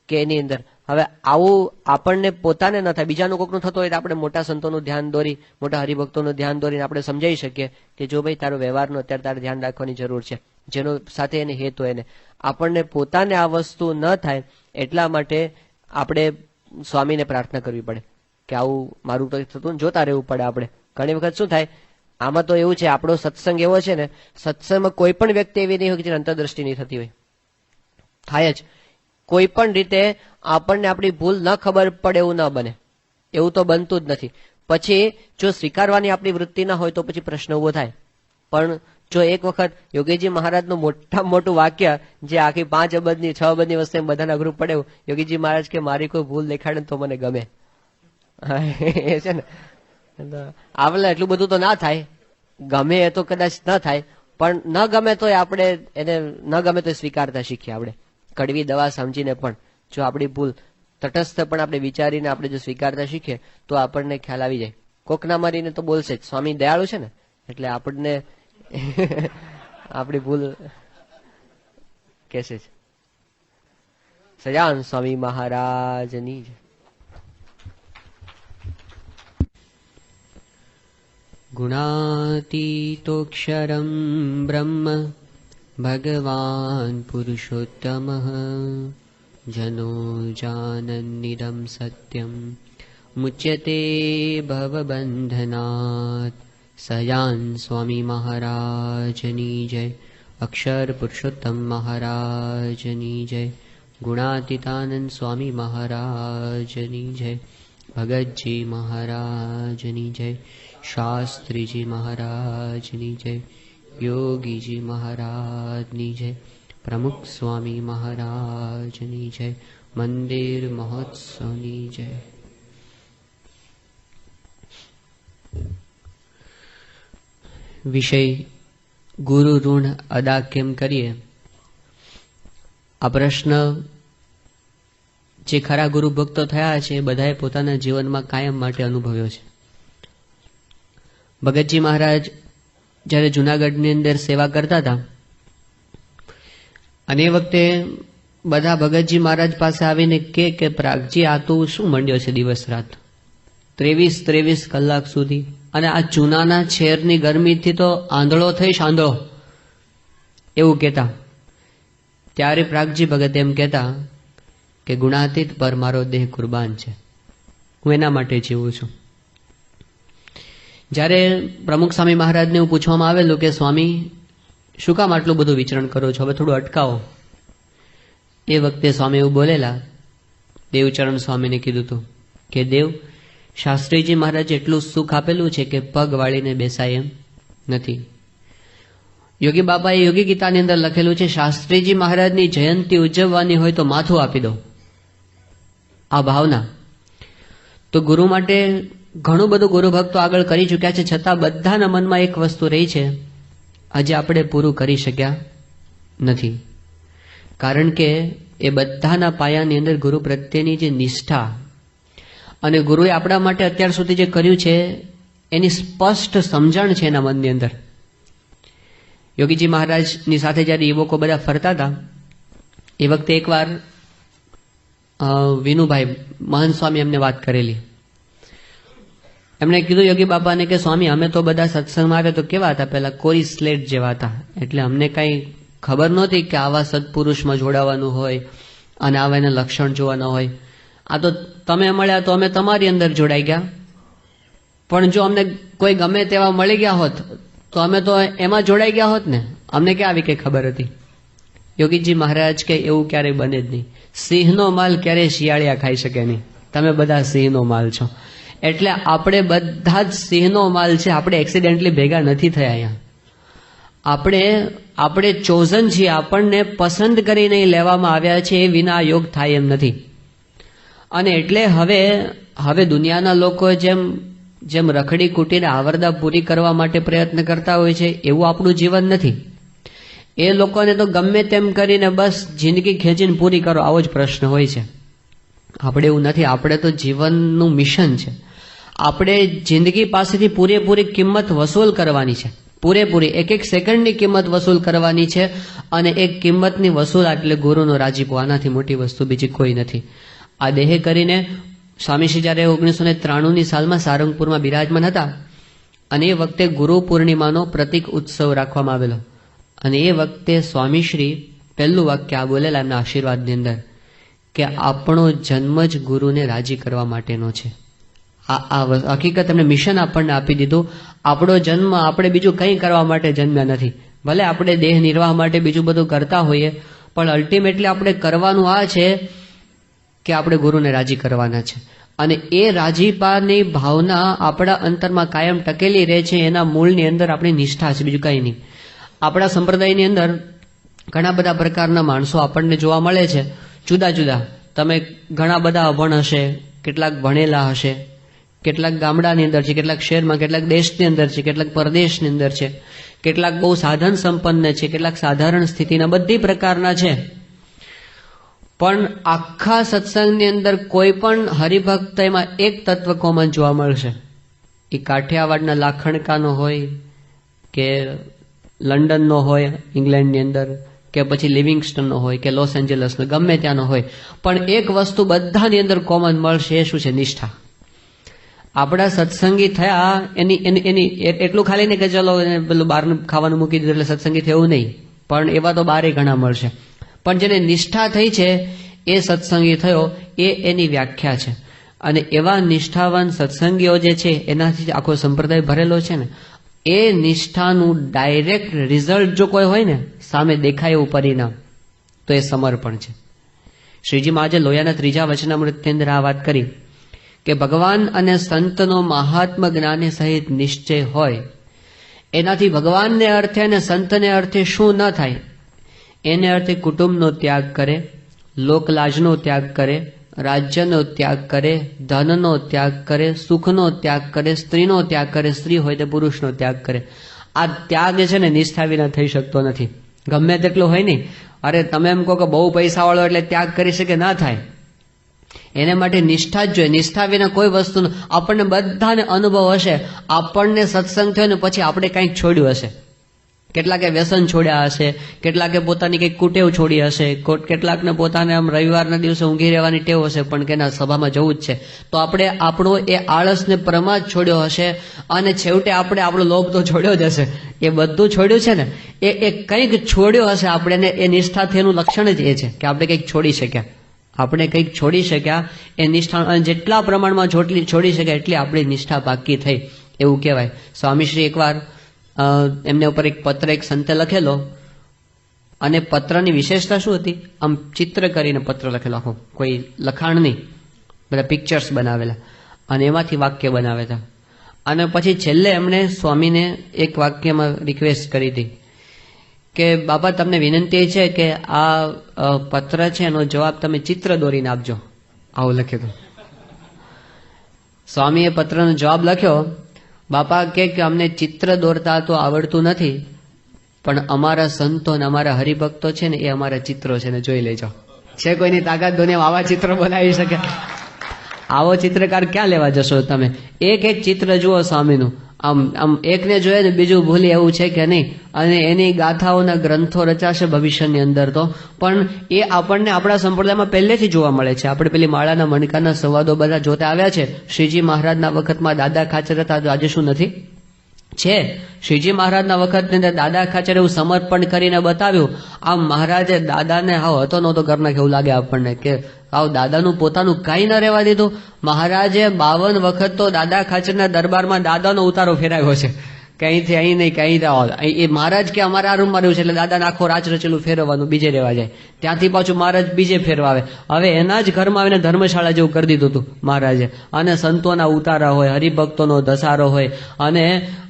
કે એની અંદર હવે આવું આપણને પોતાને ન થાય, બીજાનું કોકનું થતું હોય તો આપણે મોટા સંતોનું ધ્યાન દોરી, મોટા હરિભક્તોનું ધ્યાન દોરીને આપણે સમજાવી શકીએ કે જો ભાઈ તારો વ્યવહારનું અત્યારે તારે ધ્યાન રાખવાની જરૂર છે, જેનો સાથે એને હેત હોય એને. આપણને પોતાને આ વસ્તુ ન થાય એટલા માટે આપણે સ્વામીને પ્રાર્થના કરવી પડે કે આવું મારું તો થતું જોતા રહેવું પડે. આપણે ઘણી વખત શું થાય, આમાં તો એવું છે, આપણો સત્સંગ એવો છે ને, સત્સંગમાં કોઈ પણ વ્યક્તિ એવી નહીં હોય કે જેને અંતરદ્રષ્ટિ નહીં થતી હોય. થાય જ કોઈ પણ રીતે આપણને આપણી ભૂલ ન ખબર પડે એવું ન બને, એવું તો બનતું જ નથી. પછી જો સ્વીકારવાની આપણી વૃત્તિ ના હોય તો પછી પ્રશ્ન ઉભો થાય. પણ જો એક વખત યોગીજી મહારાજનું મોટામાં મોટું વાક્ય, જે આખી 5 અબજની 6 અબજની વસ્તુ બધાને અઘરું પડે, યોગીજી મહારાજ કે મારી કોઈ ભૂલ દેખાડે તો મને ગમે. એ છે ને, આપણે એટલું બધું તો ના થાય, ગમે એ તો કદાચ ન થાય, પણ ન ગમે તો આપણે એને ન ગમે તો સ્વીકારતા શીખીએ. આપણે કડવી દવા સમજીને પણ જો આપણી ભૂલ તટસ્થ પણ આપણે વિચારીને આપણે જો સ્વીકારતા શીખીએ તો આપણને ખ્યાલ આવી જાય. કોક ના મારીને તો બોલશે જ, સ્વામી દયાળુ છે ને, એટલે આપણને આપણી ભૂલ કેસે છે. સજાન સ્વામી મહારાજની જય. ગુણાતીતોક્ષરમ બ્રહ્મ ભગવાન પુરુષોત્તમઃ જનો જાનન્નિદં સત્યમ મુચ્યતે ભવબંધનાत्. સયાન સ્વામી મહારાજની જય. અક્ષર પુરુષોત્તમ મહારાજની જય. ગુણાતીતાનંદ સ્વામી મહારાજની જય. ભગતજી મહારાજની જય. શાસ્ત્રીજી મહારાજની જય. યોગીજી મહારાજની જય. પ્રમુખ સ્વામી મહારાજની જય. મંદિર મહોત્સવની જય. વિષય ગુરુ ઋણ અદા કેમ કરીએ? આ પ્રશ્ન જે ખરા ગુરુ ભક્તો થયા છે એ બધાએ પોતાના જીવનમાં કાયમ માટે અનુભવ્યો છે. ભગતજી મહારાજ જ્યારે જુનાગઢની અંદર સેવા કરતા હતા અને એ વખતે બધા ભગતજી મહારાજ પાસે આવીને કે પ્રાગજી આ તું શું મંડ્યો છે દિવસ રાત 23 કલાક સુધી, અને આ ચૂનાના છેરની ગરમીથી તો આંધળો થઈશ, આંધળો, એવું કહેતા. ત્યારે પ્રાગજી ભગત એમ કહેતા કે ગુણાતીત પર મારો દેહ કુરબાન છે, હું એના માટે જીવું છું. જ્યારે પ્રમુખ સ્વામી મહારાજને એવું પૂછવામાં આવેલું કે સ્વામી શું કામ આટલું બધું વિચરણ કરો છો, હવે થોડું અટકાવો, એ વખતે સ્વામી એવું બોલેલા, દેવચરણ સ્વામીને કીધું હતું કે દેવ, શાસ્ત્રીજી મહારાજે એટલું સુખ આપેલું છે કે પગ વાળીને બેસાય એમ નથી. યોગી બાપાએ યોગી ગીતાની અંદર લખેલું છે, શાસ્ત્રીજી મહારાજની જયંતિ ઉજવવાની હોય તો માથું આપી દો. આ ભાવના તો ગુરુ માટે ઘણું બધું ગુરુ ભક્તો આગળ કરી ચૂક્યા છે, છતાં બધાના મનમાં એક વસ્તુ રહી છે, આજે આપણે પૂરું કરી શક્યા નથી. કારણ કે એ બધાના પાયાની અંદર ગુરુ પ્રત્યેની જે નિષ્ઠા અને ગુરુએ આપણા માટે અત્યાર સુધી જે કર્યું છે એની સ્પષ્ટ સમજણ છે એના મનની અંદર. યોગીજી મહારાજની સાથે જ્યારે યુવકો બધા ફરતા હતા એ વખતે એકવાર વિનુભાઈ મહંત સ્વામી એમને વાત કરેલી એમણે કીધું યોગી બાપાને કે સ્વામી અમે તો બધા સત્સંગમાં આવે તો કેવા હતા, પેલા કોરી સ્લેટ જેવા હતા, એટલે અમને કઈ ખબર નહોતી કે આવા સત્પુરુષમાં જોડાવાનું હોય અને આવા એના લક્ષણ જોવાના હોય. આ તો તમે મળ્યા તો અમે તમારી અંદર જોડાઈ ગયા, પણ જો અમને કોઈ ગમે તેવા મળી ગયા હોત તો અમે તો એમાં જોડાઈ ગયા હોત ને, અમને ક્યાં આવી કઈ ખબર હતી. યોગીજી મહારાજ કે એવું ક્યારેય બને જ નહીં. સિંહનો માલ ક્યારેય શિયાળિયા ખાઈ શકે નહીં. તમે બધા સિંહનો માલ છો, એટલે આપણે બધા જ સિંહનો માલ છે. આપણે એક્સિડેન્ટલી ભેગા નથી થયા અહીંયા. આપણે ચોઝન છીએ, આપણને પસંદ કરીને લેવામાં આવ્યા છે, એ વિના યોગ થાય એમ નથી. અને એટલે હવે દુનિયાના લોકો જેમ રખડી કૂટીને આવરદા પૂરી કરવા માટે પ્રયત્ન કરતા હોય છે, એવું આપણું જીવન નથી. એ લોકોને તો ગમે તેમ કરીને બસ જિંદગી ખેંચીને પૂરી કરો, આવો જ પ્રશ્ન હોય છે. આપણે એવું નથી. આપણે તો જીવનનું મિશન છે. આપણે જિંદગી પાસેથી પૂરેપૂરી કિંમત વસૂલ કરવાની છે, પૂરેપૂરી એક એક સેકન્ડની કિંમત વસૂલ કરવાની છે. અને એક કિંમતની વસૂલ એટલે ગુરુનો રાજીપો. આનાથી મોટી વસ્તુ બીજી કોઈ નથી. આ દેહે કરીને સ્વામીશ્રી જયારે 1993ની સાલમાં સારંગપુરમાં બિરાજમાન હતા, અને એ વખતે ગુરુ પૂર્ણિમાનો પ્રતિક ઉત્સવ રાખવામાં આવેલો, અને એ વખતે સ્વામીશ્રી પહેલું વાક્ય આ બોલેલા એમના આશીર્વાદની અંદર કે આપણો જન્મ જ ગુરુને રાજી કરવા માટેનો છે. આ હકીકત એમને મિશન આપણને આપી દીધું. આપણો જન્મ આપણે બીજું કંઈ કરવા માટે જન્મ્યા નથી. ભલે આપણે દેહ નિર્વાહ માટે બીજું બધું કરતા હોઈએ, પણ અલ્ટિમેટલી આપણે કરવાનું આ છે કે આપણે ગુરુને રાજી કરવાના છે. અને એ રાજીપાની ભાવના આપણા અંતરમાં કાયમ ટકેલી રહે છે. એના મૂળની અંદર આપણી નિષ્ઠા છે, બીજું કંઈ નહીં. આપણા સંપ્રદાયની અંદર ઘણા બધા પ્રકારના માણસો આપણને જોવા મળે છે, જુદા જુદા. તમે ઘણા બધા અભણ હશે, કેટલાક ભણેલા હશે, કેટલાક ગામડાની અંદર છે, કેટલાક શહેરમાં, કેટલાક દેશની અંદર છે, કેટલાક પરદેશની અંદર છે, કેટલાક બહુ સાધન સંપન્ન છે, કેટલાક સાધારણ સ્થિતિના, બધી પ્રકારના છે. પણ આખા સત્સંગની અંદર કોઈ પણ હરિભક્ત એમાં એક તત્વ કોમન જોવા મળશે. એ કાઠિયાવાડના લાખણકાનો હોય કે લંડનનો હોય ઇંગ્લેન્ડની અંદર, કે પછી લિવિંગસ્ટનનો હોય કે લોસ એન્જલસનો, ગમે ત્યાંનો હોય, પણ એક વસ્તુ બધાની અંદર કોમન મળશે. એ શું છે? નિષ્ઠા. આપણા સત્સંગી થયા એની એટલું ખાલી નહીં કે ચલો પેલું બહારનું ખાવાનું મૂકી દીધું એટલે સત્સંગી થયું નહીં, પણ એવા તો બારે ઘણા મળશે. પણ જેને નિષ્ઠા થઈ છે એ સત્સંગી થયો, એ એની વ્યાખ્યા છે. અને એવા નિષ્ઠાવાન સત્સંગીઓ જે છે એનાથી આખો સંપ્રદાય ભરેલો છે ને, એ નિષ્ઠાનું ડાયરેક્ટ રિઝલ્ટ જો કોઈ હોય ને, સામે દેખાય એવું પરિણામ, તો એ સમર્પણ છે. શ્રીજી મહારાજે લોયાના 3જા વચનામૃતની અંદર આ વાત કરી કે ભગવાન અને સંતનો મહાત્મ જ્ઞાને સહિત નિશ્ચય હોય, એનાથી ભગવાનને અર્થે અને સંતને અર્થે શું ન થાય? એને અર્થે કુટુંબનો ત્યાગ કરે, લોકલાજનો ત્યાગ કરે, રાજ્યનો ત્યાગ કરે, ધનનો ત્યાગ કરે, સુખનો ત્યાગ કરે, સ્ત્રીનો ત્યાગ કરે, સ્ત્રી હોય તો પુરુષનો ત્યાગ કરે. આ ત્યાગ છે ને નિષ્ઠા વિના થઈ શકતો નથી. ગમે તેટલો હોય નહીં. અરે તમે એમ કહો કે બહુ પૈસાવાળો એટલે ત્યાગ કરી શકે, ના થાય. એને માટે નિષ્ઠા જ જોઈએ. નિષ્ઠા વિના કોઈ વસ્તુનો, આપણને બધાને અનુભવ હશે, આપણને સત્સંગ થયો ને પછી આપણે કંઈક છોડ્યું હશે. કેટલાકે વ્યસન છોડ્યા હશે, કેટલાકે પોતાની કંઈક કુટેવ છોડી હશે, કેટલાકને પોતાને આમ રવિવારના દિવસે ઊંઘી રહેવાની ટેવ હશે, પણ કે ના સભામાં જવું જ છે, તો આપણે આપણો એ આળસને પ્રમાદ છોડ્યો હશે, અને છેવટે આપણે આપણો લોભ તો છોડ્યો જ હશે. એ બધું છોડ્યું છે ને, એ કંઈક છોડ્યો હશે આપણે. એ નિષ્ઠાથી એનું લક્ષણ જ એ છે કે આપણે કંઈક છોડી શક્યા. આપણે કંઈક છોડી શક્યા એ નિષ્ઠા, અને જેટલા પ્રમાણમાં છોડી શક્યા એટલી આપણી નિષ્ઠા પાકી થઈ એવું કહેવાય. સ્વામીશ્રી એકવાર એમને ઉપર એક પત્ર એક સંતે લખેલો, અને પત્રની વિશેષતા શું હતી? આમ ચિત્ર કરીને પત્ર લખેલો, આખો કોઈ લખાણ નહીં, બધા પિક્ચર્સ બનાવેલા, અને એમાંથી વાક્ય બનાવ્યા હતા. અને પછી છેલ્લે એમણે સ્વામીને એક વાક્યમાં રિક્વેસ્ટ કરી હતી કે બાપા તમને વિનંતી છે કે આ પત્ર છે એનો જવાબ તમે ચિત્ર દોરીને આપજો. આવું લખ્યું હતું. સ્વામીએ પત્રનો જવાબ લખ્યો. બાપા કે અમને ચિત્ર દોરતા તો આવડતું નથી, પણ અમારા સંતો અને અમારા હરિભક્તો છે ને એ અમારા ચિત્રો છે ને જોઈ લેજો. છે કોઈની તાકાત દુનિયામાં આવા ચિત્ર બનાવી શકે? આવો ચિત્રકાર ક્યાં લેવા જશો તમે? એક એક ચિત્ર જુઓ સ્વામીનું, આમ આમ એકને જોઈએ ને બીજું ભૂલી એવું છે કે નહીં. અને એની ગાથાઓના ગ્રંથો રચાશે ભવિષ્યની અંદર તો, પણ એ આપણને આપણા સંપ્રદાયમાં પહેલેથી જોવા મળે છે. આપણે પેલી માળાના મણકાના સંવાદો બધા જોતા આવ્યા છે. શ્રીજી મહારાજના વખતમાં દાદા ખાચર હતા, તો આજે શું નથી છે? શ્રીજી મહારાજના વખતની અંદર દાદા ખાચર એવું સમર્પણ કરીને બતાવ્યું. આમ મહારાજે દાદાને હાવ હતો નહોતો કરી નાખ્યો એવું લાગે આપણને, કે હાવ દાદાનું પોતાનું કાંઈ ન રહેવા દીધું. મહારાજે 52 વખત તો દાદા ખાચરના દરબારમાં દાદાનો ઉતારો ફેરાવ્યો છે, કે અહીંથી અહીં નહીં, કે અહીં એ મહારાજ કે અમારે આ રૂમમાં રહ્યું છે એટલે દાદાને આખો રાજ રચેલું ફેરવવાનું, બીજે રહેવા જાય. ત્યાંથી પાછું મહારાજ બીજે ફેરવા આવે. હવે એના જ ઘરમાં આવીને ધર્મશાળા જેવું કરી દીધું હતું મહારાજે. અને સંતોના ઉતારા હોય, હરિભક્તોનો ધસારો હોય, અને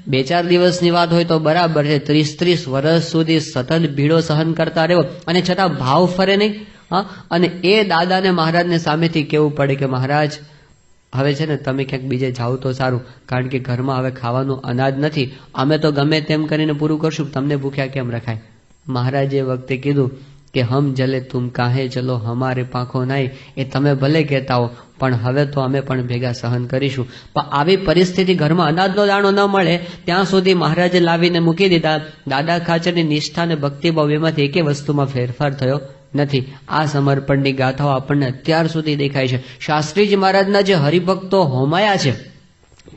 2-4 દિવસની વાત હોય તો બરાબર છે, 30-30 વર્ષ સુધી સતત ભીડો સહન કરતા રહ્યો, અને છતાં ભાવ ફરે નહીં. અને એ દાદાને મહારાજને સામેથી કેવું પડે કે મહારાજ હવે છે ને તમે ક્યાંક બીજે જાઓ તો સારું, કારણ કે ઘરમાં હવે ખાવાનું અનાજ નથી, અમે તો ગમે તેમ કરીને પૂરું કરશું, તમને ભૂખ્યા કેમ રખાય. મહારાજે એ વખતે કીધું કે હમ જલે તુમ કાહે ચલો હમારે પાંખો નાઈ, એ તમે ભલે કહેતા હો પણ હવે તો અમે પણ ભેગા સહન કરીશું. પણ આવી પરિસ્થિતિ, ઘરમાં અનાજનો દાણો ન મળે ત્યાં સુધી મહારાજે લાવીને મૂકી દીધા. દાદા ખાચરની નિષ્ઠા અને ભક્તિભાવ એમાંથી એકે વસ્તુમાં ફેરફાર થયો નથી. આ સમર્પણની ગાથાઓ આપણને અત્યાર સુધી દેખાય છે. શાસ્ત્રીજી મહારાજના જે હરિભક્તો હોમાયા છે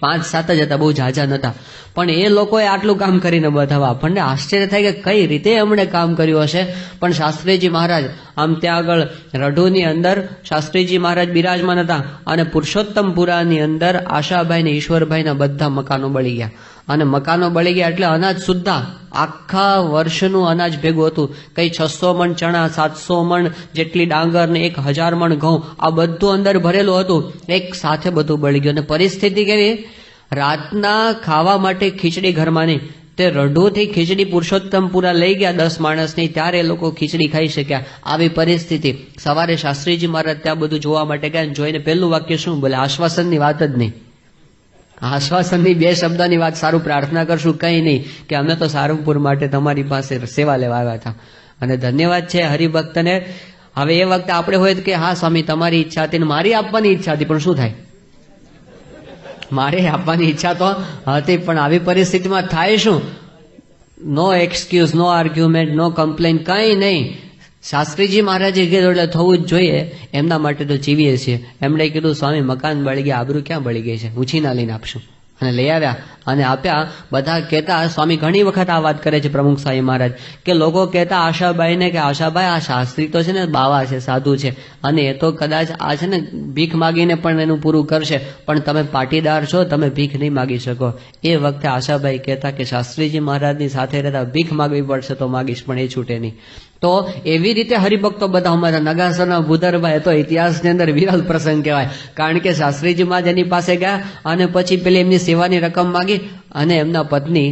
5-7 જ હતા, બહુ ઝાઝા નતા, પણ એ લોકોએ આટલું કામ કરીને બતાવવા આપણને આશ્ચર્ય થાય કે કઈ રીતે એમણે કામ કર્યું હશે. પણ શાસ્ત્રીજી મહારાજ આમ ત્યાં આગળ રઢુની અંદર શાસ્ત્રીજી મહારાજ બિરાજમાન હતા, અને પુરુષોત્તમપુરાની અંદર આશાભાઈ ને ઈશ્વરભાઈના બધા મકાનો બળી ગયા. અને મકાનો બળી ગયા એટલે અનાજ સુદ્ધા આખા વર્ષનું અનાજ ભેગું હતું. કઈ 600 મણ ચણા, 700 મણ જેટલી ડાંગર ને 1000 મણ ઘઉં, આ બધું અંદર ભરેલું હતું. એક સાથે બધું બળી ગયું. અને પરિસ્થિતિ કેવી? રાતના ખાવા માટે ખીચડી ઘરમાં નહીં, તે રઢુથી ખીચડી પુરુષોત્તમપુરા લઈ ગયા 10 માણસની, ત્યારે એ લોકો ખીચડી ખાઈ શક્યા. આવી પરિસ્થિતિ. સવારે શાસ્ત્રીજી મહારાજ ત્યાં બધું જોવા માટે ગયા, જોઈને પહેલું વાક્ય શું બોલે? આશ્વાસનની વાત જ નહીં. આશ્વાસનની 2 શબ્દની વાત, સારું પ્રાર્થના કરશું, કંઈ નહીં, કે અમે તો સારંગપુર માટે તમારી પાસે સેવા લેવા આવ્યા હતા. અને ધન્યવાદ છે હરિભક્તને. હવે એ વખતે આપણે હોય કે હા સ્વામી તમારી ઈચ્છા હતી ને મારી આપવાની ઈચ્છા હતી, પણ શું થાય? મારે આપવાની ઈચ્છા તો હતી, પણ આવી પરિસ્થિતિમાં થાય શું? નો એક્સક્યુઝ, નો આર્ગ્યુમેન્ટ, નો કમ્પ્લેન, કંઈ નહીં. શાસ્ત્રીજી મહારાજે કીધું એટલે થવું જ જોઈએ. એમના માટે તો જીવીએ છીએ. એમણે કીધું સ્વામી મકાન બળી ગયા, આબરૂ ક્યાં બળી ગઈ છે, ઉછીના લઈને આપશું. અને લઈ આવ્યા અને આપ્યા. બધા કહેતા, સ્વામી ઘણી વખત આ વાત કરે છે પ્રમુખ સ્વામી મહારાજ, કે લોકો કહેતા આશાભાઈને કે આશાભાઈ આ શાસ્ત્રી તો છે ને બાવા છે, સાધુ છે, અને એ તો કદાચ આ છે ને ભીખ માગીને પણ એનું પૂરું કરશે, પણ તમે પાટીદાર છો, તમે ભીખ નહીં માગી શકો. એ વખતે આશાભાઈ કહેતા કે શાસ્ત્રીજી મહારાજની સાથે રહેતા ભીખ માગવી પડશે તો માગીશ, પણ એ છૂટે નહીં. તો એવી રીતે હરિભક્તો બધા અમારા નગાસરના ભૂધરભાઈ તો ઇતિહાસની અંદર વિરલ પ્રસંગ કહેવાય. કારણ કે શાસ્ત્રીજી મહારાજ એની પાસે ગયા અને પછી પેલી એમની સેવાની રકમ માગી, અને એમના પત્ની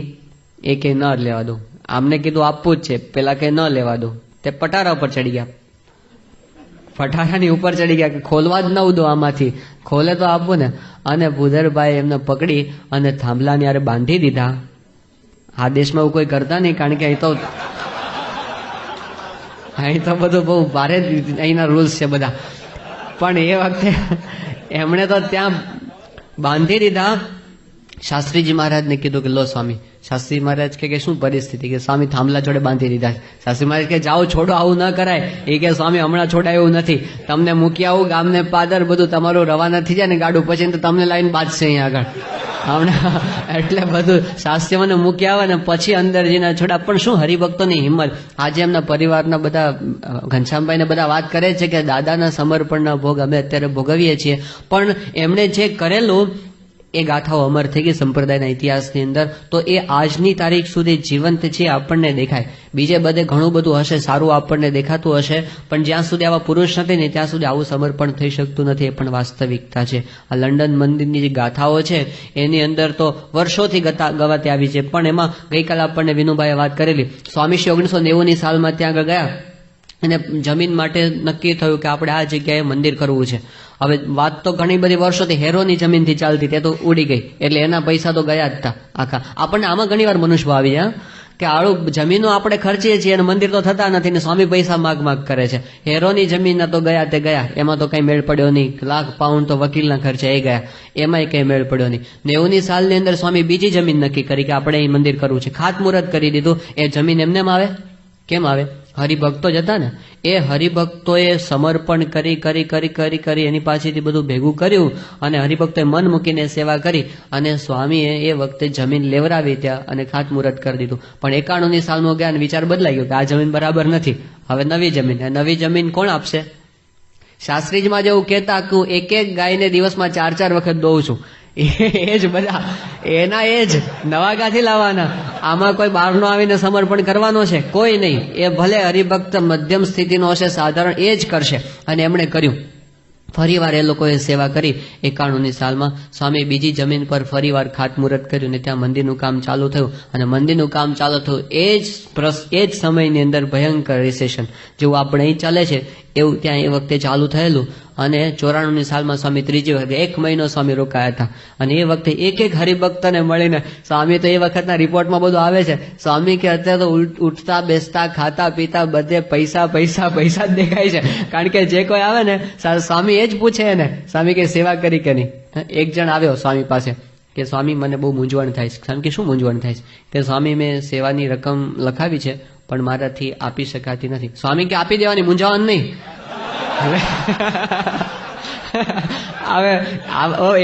એ કે ન લેવા દો, આમને કીધું આપવું જ છે, પેલા કે ન લેવા દો. તે પટારા ઉપર ચડી ગયા, પટારાની ઉપર ચડી ગયા કે ખોલવા જ ન દો, આમાંથી ખોલે તો આપવું ને. અને ભૂધરભાઈ એમને પકડી અને થાંભલાની હારે બાંધી દીધા. આ દેશમાં એવું કોઈ કરતા નહીં, કારણ કે અહીં તો બધું બહુ ભારે અહીંના રૂલ્સ છે બધા. પણ એ વખતે એમણે તો ત્યાં બાંધી દીધા. શાસ્ત્રીજી મહારાજને કીધું કે લો સ્વામી. શાસ્ત્રી મહારાજ કે શું પરિસ્થિતિ? કે સ્વામી થાંભલા જોડે બાંધી દીધા. શાસ્ત્રી મહારાજ કે જાઓ છોડો, આવું ન કરાય. એ કે સ્વામી હમણાં છોડાયું નથી, તમને મૂકી આવું ગામને પાદર, બધું તમારું રવાના થઈ જાય ને ગાડું, પછી તો તમને લાઈન બાંધશે અહીંયા આગળ હમણાં. એટલે બધું શાસ્ત્રી મને મૂકી આવે ને પછી અંદર જઈને છોડા. પણ શું હરિભક્તોની હિંમત. આજે એમના પરિવારના બધા ઘનશ્યામભાઈ ને બધા વાત કરે છે કે દાદાના સમર્પણના ભોગ અમે અત્યારે ભોગવીએ છીએ, પણ એમણે જે કરેલું એ ગાથાઓ અમર થઈ ગઈ સંપ્રદાયના ઇતિહાસની અંદર. તો એ આજની તારીખ સુધી જીવંત છે, આપણને દેખાય. બીજે બધે ઘણું બધું હશે, સારું આપણને દેખાતું હશે, પણ જ્યાં સુધી આવા પુરુષ નથી ને ત્યાં સુધી આવું સમર્પણ થઈ શકતું નથી. એ પણ વાસ્તવિકતા છે. આ લંડન મંદિરની જે ગાથાઓ છે એની અંદર તો વર્ષોથી ગવાતી આવી છે. પણ એમાં ગઈકાલે આપણને વિનુભાઈએ વાત કરેલી, સ્વામીશ્રી 1990ની સાલમાં ત્યાં આગળ ગયા અને જમીન માટે નક્કી થયું કે આપણે આ જગ્યાએ મંદિર કરવું છે. હવે વાત તો ઘણી બધી વર્ષોથી હેરોની જમીનથી ચાલતી, તે તો ઉડી ગઈ, એટલે એના પૈસા તો ગયા જ હતા આખા. આપણને આમાં ઘણી વાર મનુષ્ય આવી જાય કે આળું જમીનો આપણે ખર્ચીએ છીએ અને મંદિર તો થતા નથી ને સ્વામી પૈસા માગ કરે છે. હેરોની જમીન તો ગયા તે ગયા, એમાં તો કઈ મેળ પડ્યો નહીં. લાખ પાઉન્ડ તો વકીલના ખર્ચે એ ગયા, એમાંય કઈ મેળ પડ્યો નહીં. 90ની સાલની અંદર સ્વામી બીજી જમીન નક્કી કરી કે આપણે અહીં મંદિર કરવું છે, ખાતમુહૂર્ત કરી દીધું. એ જમીન એમનેમ આવે? કેમ આવે? હરિભક્તો જ હતા ને. એ હરિભક્તોએ સમર્પણ કરી કરી કરી કરી કરી એની પાસેથી બધું ભેગું કર્યું અને હરિભક્તોએ મન મૂકીને સેવા કરી અને સ્વામીએ એ વખતે જમીન લેવરાવી ત્યાં અને ખાતમુહૂર્ત કરી દીધું. પણ 91ની સાલમાં ગયા અને વિચાર બદલાઈ ગયો કે આ જમીન બરાબર નથી, હવે નવી જમીન. નવી જમીન કોણ આપશે? શાસ્ત્રીજીમાં જેવું કહેતા કે હું એક એક ગાયને દિવસમાં 4-4 વખત દોઉં છું. એ જ બધા એના એ જ નવા ગાથી લાવવાના. આમાં કોઈ બહારનો આવીને સમર્પણ કરવાનો છે? કોઈ નહીં. એ ભલે હરિભક્ત મધ્યમ સ્થિતિનો હશે, સાધારણ, એ જ કરશે. અને એમણે કર્યું. ફરીવાર એ લોકોએ સેવા કરી. 91ની સાલમાં સ્વામી બીજી જમીન પર ફરીવાર ખાતમુહૂર્ત કર્યું ને ત્યાં મંદિરનું કામ ચાલુ થયું. અને મંદિરનું કામ ચાલુ થયું એ જ સમયની અંદર ભયંકર રિસેશન જેવું આપણે અહીં ચાલે છે એવું ત્યાં એ વખતે ચાલુ થયેલું. અને 94ની સાલમાં સ્વામી ત્રીજી વખતે 1 મહિનો સ્વામી રોકાયા હતા. અને એ વખતે એક એક હરિભક્તને મળીને સ્વામી તો એ વખતના રિપોર્ટમાં બધું આવે છે. સ્વામી કે અત્યારે તો ઉઠતા બેસતા ખાતા પીતા બધે પૈસા પૈસા પૈસા જ દેખાય છે. કારણ કે જે કોઈ આવે ને સ્વામી એ જ પૂછે એને, સ્વામી કે સેવા કરી કે નહીં. એક જણ આવ્યો સ્વામી પાસે કે સ્વામી મને બહુ મૂંઝવણ થાય છે. સ્વામી કે શું મૂંઝવણ થાય છે? કે સ્વામી મેં સેવાની રકમ લખાવી છે પણ મારાથી આપી શકાતી નથી. સ્વામી કે આપી દેવાની, મૂંઝાવાનું નહીં. હવે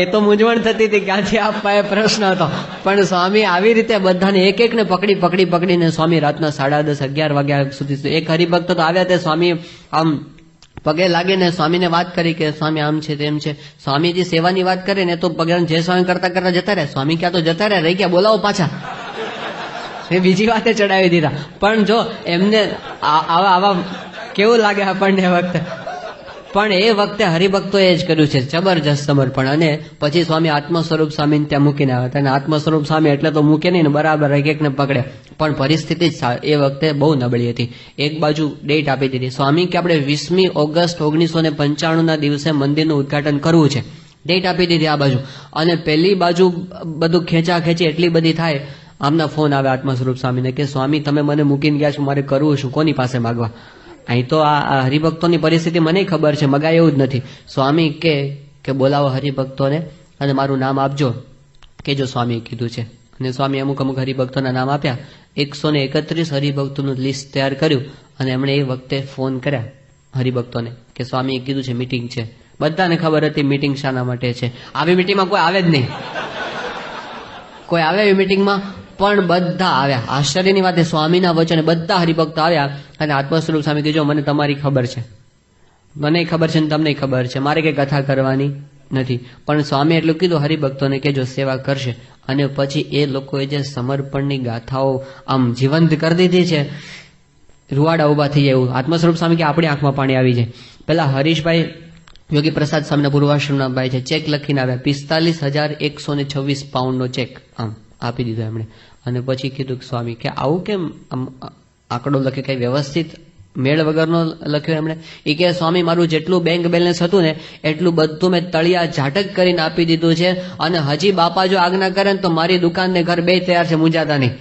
એ તો મૂંઝવણ થતી હતી ક્યાંથી આપવા, એ પ્રશ્ન હતો. પણ સ્વામી આવી રીતે બધાને એક એકને પકડીને સ્વામી રાતના 10:30, 11 વાગ્યા સુધી. એક હરિભક્ત તો આવ્યા તે સ્વામી આમ પગે લાગીને સ્વામીને વાત કરી કે સ્વામી આમ છે તેમ છે. સ્વામીજી સેવાની વાત કરે ને તો પગે જે સ્વામી કરતા કરતા જતા રહે. સ્વામી ક્યાં તો જતા રહે, રહી ગયા, બોલાવો પાછા. એ બીજી વાતે ચડાવી દીધા. પણ જો એમને આવા કેવું લાગે આપણને એ વખતે. પણ એ વખતે હરિભક્તોએ જ કર્યું છે જબરજસ્ત સમર્પણ. અને પછી સ્વામી આત્મ સ્વરૂપ સ્વામીને ત્યાં મૂકીને આવ્યા હતા. અને આત્મ સ્વરૂપ સ્વામી એટલે તો મૂકે નહીં ને, બરાબર એક એકને પકડે. પણ પરિસ્થિતિ એ વખતે બહુ નબળી હતી. એક બાજુ ડેટ આપી દીધી સ્વામી કે આપણે 20મી ઓગસ્ટ 1995ના દિવસે મંદિરનું ઉદઘાટન કરવું છે. ડેટ આપી દીધી આ બાજુ. અને પેલી બાજુ બધું ખેંચાખેંચી એટલી બધી થાય. આમના ફોન આવે આત્મ સ્વરૂપ સ્વામીને કે સ્વામી તમે મને મૂકીને ગયા છો, મારે કરવું શું, કોની પાસે માગવા? અહીં તો આ હરિભક્તોની પરિસ્થિતિ મને ખબર છે, મગાય એવું જ નથી. સ્વામી કે બોલાવો હરિભક્તોને અને મારું નામ આપજો કે જો સ્વામીએ કીધું છે. અને સ્વામી અમુક હરિભક્તોના નામ આપ્યા. 131 હરિભક્તોનું લિસ્ટ તૈયાર કર્યું. અને એમણે એ વખતે ફોન કર્યા હરિભક્તોને કે સ્વામીએ કીધું છે મીટિંગ છે. બધાને ખબર હતી મીટિંગ શાના માટે છે. આવી મીટિંગમાં કોઈ આવે જ નહીં. કોઈ આવે એવી મીટિંગમાં? પણ બધા આવ્યા. આશ્ચર્યની વાત, સ્વામીના વચને બધા હરિભક્તો આવ્યા. અને આત્મ સ્વરૂપ સ્વામી કીધું મને તમારી ખબર છે, મને ખબર છે ને તમને ખબર છે, મારે કઈ કથા કરવાની નથી. પણ સ્વામી એટલું કીધું હરિભક્તોને કે જો સેવા કરશે. અને પછી એ લોકોએ જે સમર્પણની ગાથાઓ આમ જીવંત કરી દીધી છે, રૂવાડા ઉભા થઈ જાય એવું. આત્મ સ્વરૂપ સ્વામી કે આપણી આંખમાં પાણી આવી જાય. પેલા હરીશભાઈ યોગી પ્રસાદ સ્વામીના પૂર્વાશ્રમના ભાઈ છે, ચેક લખીને આવ્યા. 45,126 પાઉન્ડનો ચેક આમ આપી દીધો એમણે. અને પછી કીધું સ્વામી કે આવું કેમ આંકડો લખે, કઈ વ્યવસ્થિત મેળ વગરનો લખ્યો એમણે? એ કે સ્વામી મારું જેટલું બેંક બેલેન્સ હતું ને એટલું બધું મેં તળિયા ઝાટક કરીને આપી દીધું છે. અને હજી બાપા જો આજ્ઞા કરે ને તો મારી દુકાન ને ઘર બે તૈયાર છે, મૂંઝાતા નહીં.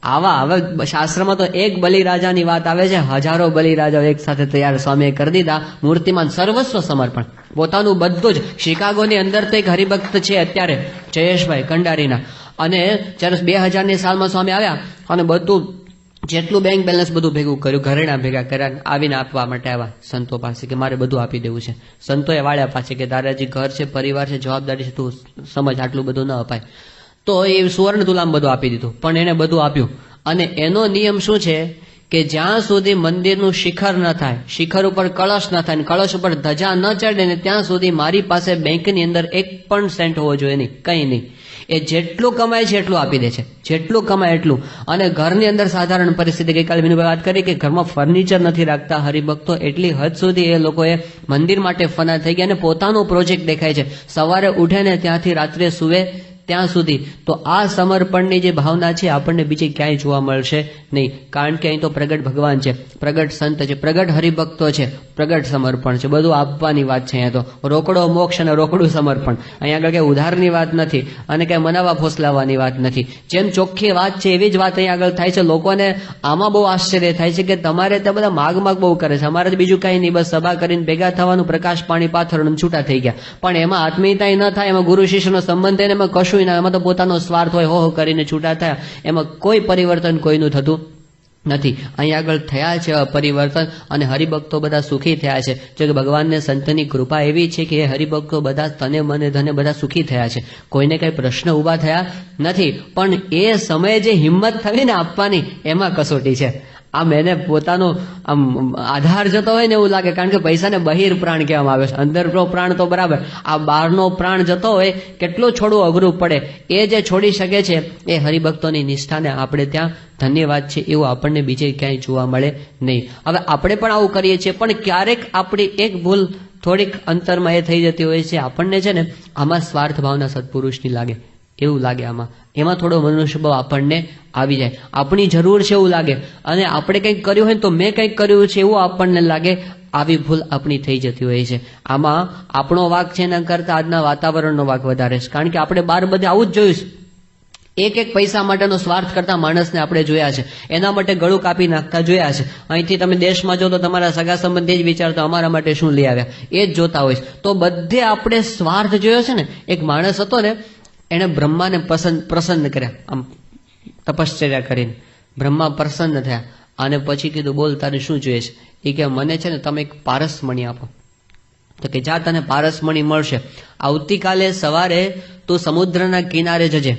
આવા હવે શાસ્ત્રમાં તો એક બલિરાજાની વાત આવે છે, હજારો બલિરાજાઓ એક સાથે તૈયાર સ્વામીએ કરી દીધા. મૂર્તિમાન સર્વસ્વ સમર્પણ, પોતાનું બધું જ. શિકાગોની અંદર તો એક હરિભક્ત છે અત્યારે, જયેશભાઈ કંડારીના. અને જ્યારે 2000ની સાલમાં સ્વામી આવ્યા અને બધું જેટલું બેંક બેલેન્સ બધું ભેગું કર્યું, ઘરેણા ભેગા કર્યા, આવીને આપવા માટે આવ્યા સંતો પાસે કે મારે બધું આપી દેવું છે. સંતોએ વાળ્યા પાસે કે દાદાજી ઘર છે, પરિવાર છે, જવાબદારી છે, તું સમજ, આટલું બધું ન અપાય. તો એ સુવર્ણ તુલામ બધું આપી દીધું. પણ એને બધું આપ્યું. અને એનો નિયમ શું છે કે જ્યાં સુધી મંદિરનું શિખર ન થાય, શિખર ઉપર કળશ ન થાય, કળશ ઉપર ધજા ન ચડે ને ત્યાં સુધી મારી પાસે બેંકની અંદર 1 પણ સેન્ટ હોવો જોઈએ નહીં, કંઈ નહીં. એ જેટલું કમાય છે એટલું આપી દે છે, જેટલું કમાય એટલું. અને ઘરની અંદર સાધારણ પરિસ્થિતિ, ગઈકાલે વિનુભાઈ વાત કરી કે ઘરમાં ફર્નિચર નથી રાખતા હરિભક્તો, એટલી હદ સુધી એ લોકોએ મંદિર માટે ફના થઈ ગયા. અને પોતાનો પ્રોજેક્ટ દેખાય છે, સવારે ઉઠે ને ત્યાંથી રાત્રે સુવે ત્યાં સુધી. તો આ સમર્પણની જે ભાવના છે આપણને બીજી ક્યાંય જોવા મળશે નહીં. કારણ કે અહીં તો પ્રગટ ભગવાન છે, પ્રગટ સંત છે, પ્રગટ હરિભક્તો છે, પ્રગટ સમર્પણ છે, બધું આપવાની વાત છે. અહીંયા તો રોકડો મોક્ષ અને રોકડું સમર્પણ, અહીંયા આગળ કઈ ઉધારની વાત નથી અને કઈ મનાવા ફોસલાવાની વાત નથી. જેમ ચોખ્ખી વાત છે એવી જ વાત અહીંયા આગળ થાય છે. લોકોને આમાં બહુ આશ્ચર્ય થાય છે કે તમારે ત્યાં બધા માગ બહુ કરે છે, અમારે તો બીજું કઈ નહીં, બસ સભા કરીને ભેગા થવાનું, પ્રકાશ પાણી પાથરવાનું, છૂટા થઈ ગયા. પણ એમાં આત્મીયતા ન થાય, એમાં ગુરુ શિષ્યનો સંબંધ થાય, એમાં કશું ના, એમાં તો પોતાનો સ્વાર્થ હોય, હો કરીને છૂટા થયા, એમાં કોઈ પરિવર્તન કોઈનું થતું નથી. અહીં આગળ થયા છે પરિવર્તન અને હરિભક્તો બધા સુખી થયા છે. જો કે ભગવાનને સંતની કૃપા એવી છે કે એ હરિભક્તો બધા તને મને ધને બધા સુખી થયા છે, કોઈને કઈ પ્રશ્ન ઉભા થયા નથી. પણ એ સમયે જે હિંમત થવી ને આપવાની, એમાં કસોટી છે. આમ એને પોતાનો આમ આધાર જતો હોય ને એવું લાગે, કારણ કે પૈસાને બહિર પ્રાણ કહેવામાં આવે છે, અંદરનો પ્રાણ તો બરાબર, આ બહારનો પ્રાણ જતો હોય કેટલો છોડવું અઘરું પડે. એ જે છોડી શકે છે એ હરિભક્તોની નિષ્ઠાને આપણે ત્યાં ધન્યવાદ છે એવું આપણને બીજે ક્યાંય જોવા મળે નહીં. હવે આપણે પણ આવું કરીએ છીએ, પણ ક્યારેક આપણી એક ભૂલ થોડીક અંતરમાં એ થઈ જતી હોય છે, આપણને છે ને આમાં સ્વાર્થ ભાવના સત્પુરુષની લાગે એવું લાગે, એમાં થોડો મનુષ્યભાવ આપણને આવી જાય, આપણી જરૂર છે એવું લાગે, અને આપણે કંઈક કર્યું હોય તો મેં કંઈક કર્યું છે એવું આપણને લાગે. આવી ભૂલ આપણી થઈ જતી હોય છે. આમાં આપણો વાંક છે એના કરતા આજના વાતાવરણનો વાંક વધારે છે, કારણ કે આપણે બાર બધે આવું જ જોયું છે. એક પૈસા માટેનો સ્વાર્થ કરતા માણસને આપણે જોયા છે, એના માટે ગળું કાપી નાખતા જોયા છે. અહીંથી તમે દેશમાં જો તો તમારા સગા સંબંધી જ વિચારતા અમારા માટે શું લઈ આવ્યા, એ જ જોતા હોય છે. તો બધે આપણે સ્વાર્થ જોયો છે ને. એક માણસ હતો ને, એણે બ્રહ્માને પ્રસન્ન કર્યા, આમ તપશ્ચર્યા કરીને બ્રહ્મા પ્રસન્ન થયા અને પછી કીધું, બોલ તારે શું જોઈએ છે? એ કે મને છે ને તમે એક પારસમણી આપો. તો કે જા, તને પારસમણી મળશે, આવતીકાલે સવારે તું સમુદ્રના કિનારે જજે,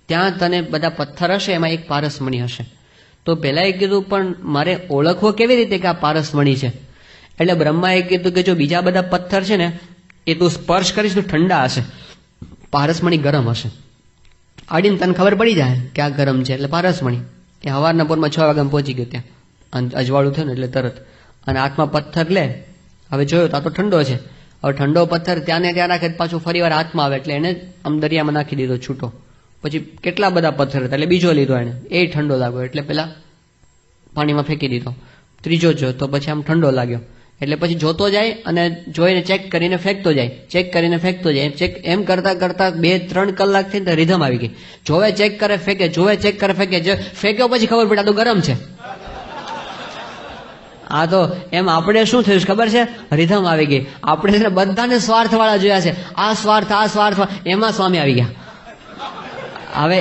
ત્યાં તને બધા પથ્થર હશે, એમાં એક પારસમણી હશે. તો પેલા એ કીધું, પણ મારે ઓળખવો કેવી રીતે કે આ પારસમણી છે? એટલે બ્રહ્માએ કીધું કે જો બીજા બધા પથ્થર છે ને એ તું સ્પર્શ કરીશ તો ઠંડા હશે, પારસમણી ગરમ હશે. આડીને તને ખબર પડી જાય કે આ ગરમ છે એટલે પારસમણી. એ સવારના પોરમાં 6 વાગ્યામાં પહોંચી ગયો ત્યાં, અજવાળું થયું ને એટલે તરત, અને હાથમાં પથ્થર લે, હવે જોયો તો આ તો ઠંડો છે. હવે ઠંડો પથ્થર ત્યાં ને ત્યાં નાખે, પાછું ફરી વાર હાથમાં આવે એટલે એને આમ દરિયામાં નાખી દીધો છૂટો. પછી કેટલા બધા પથ્થર હતા એટલે બીજો લીધો એને, એ ઠંડો લાગ્યો એટલે પેલા પાણીમાં ફેંકી દીધો. ત્રીજો જો તો પછી આમ ઠંડો લાગ્યો એટલે પછી જોતો જાય અને જોઈને ચેક કરીને ફેંકતો જાય, ચેક કરીને ફેંકતો જાય. ચેક એમ કરતા કરતા 2-3 કલાક થી રીધમ આવી ગઈ. જોવે ચેક કરે ફેંકે, જોવે ચેક કરે ફેંકે, ફેંક્યો પછી ખબર પડી આ તો ગરમ છે. આ તો એમ આપણે શું થયું ખબર છે? રીધમ આવી ગઈ. આપણે બધાને સ્વાર્થ વાળા જોયા છે, આ સ્વાર્થ એમાં સ્વામી આવી ગયા. હવે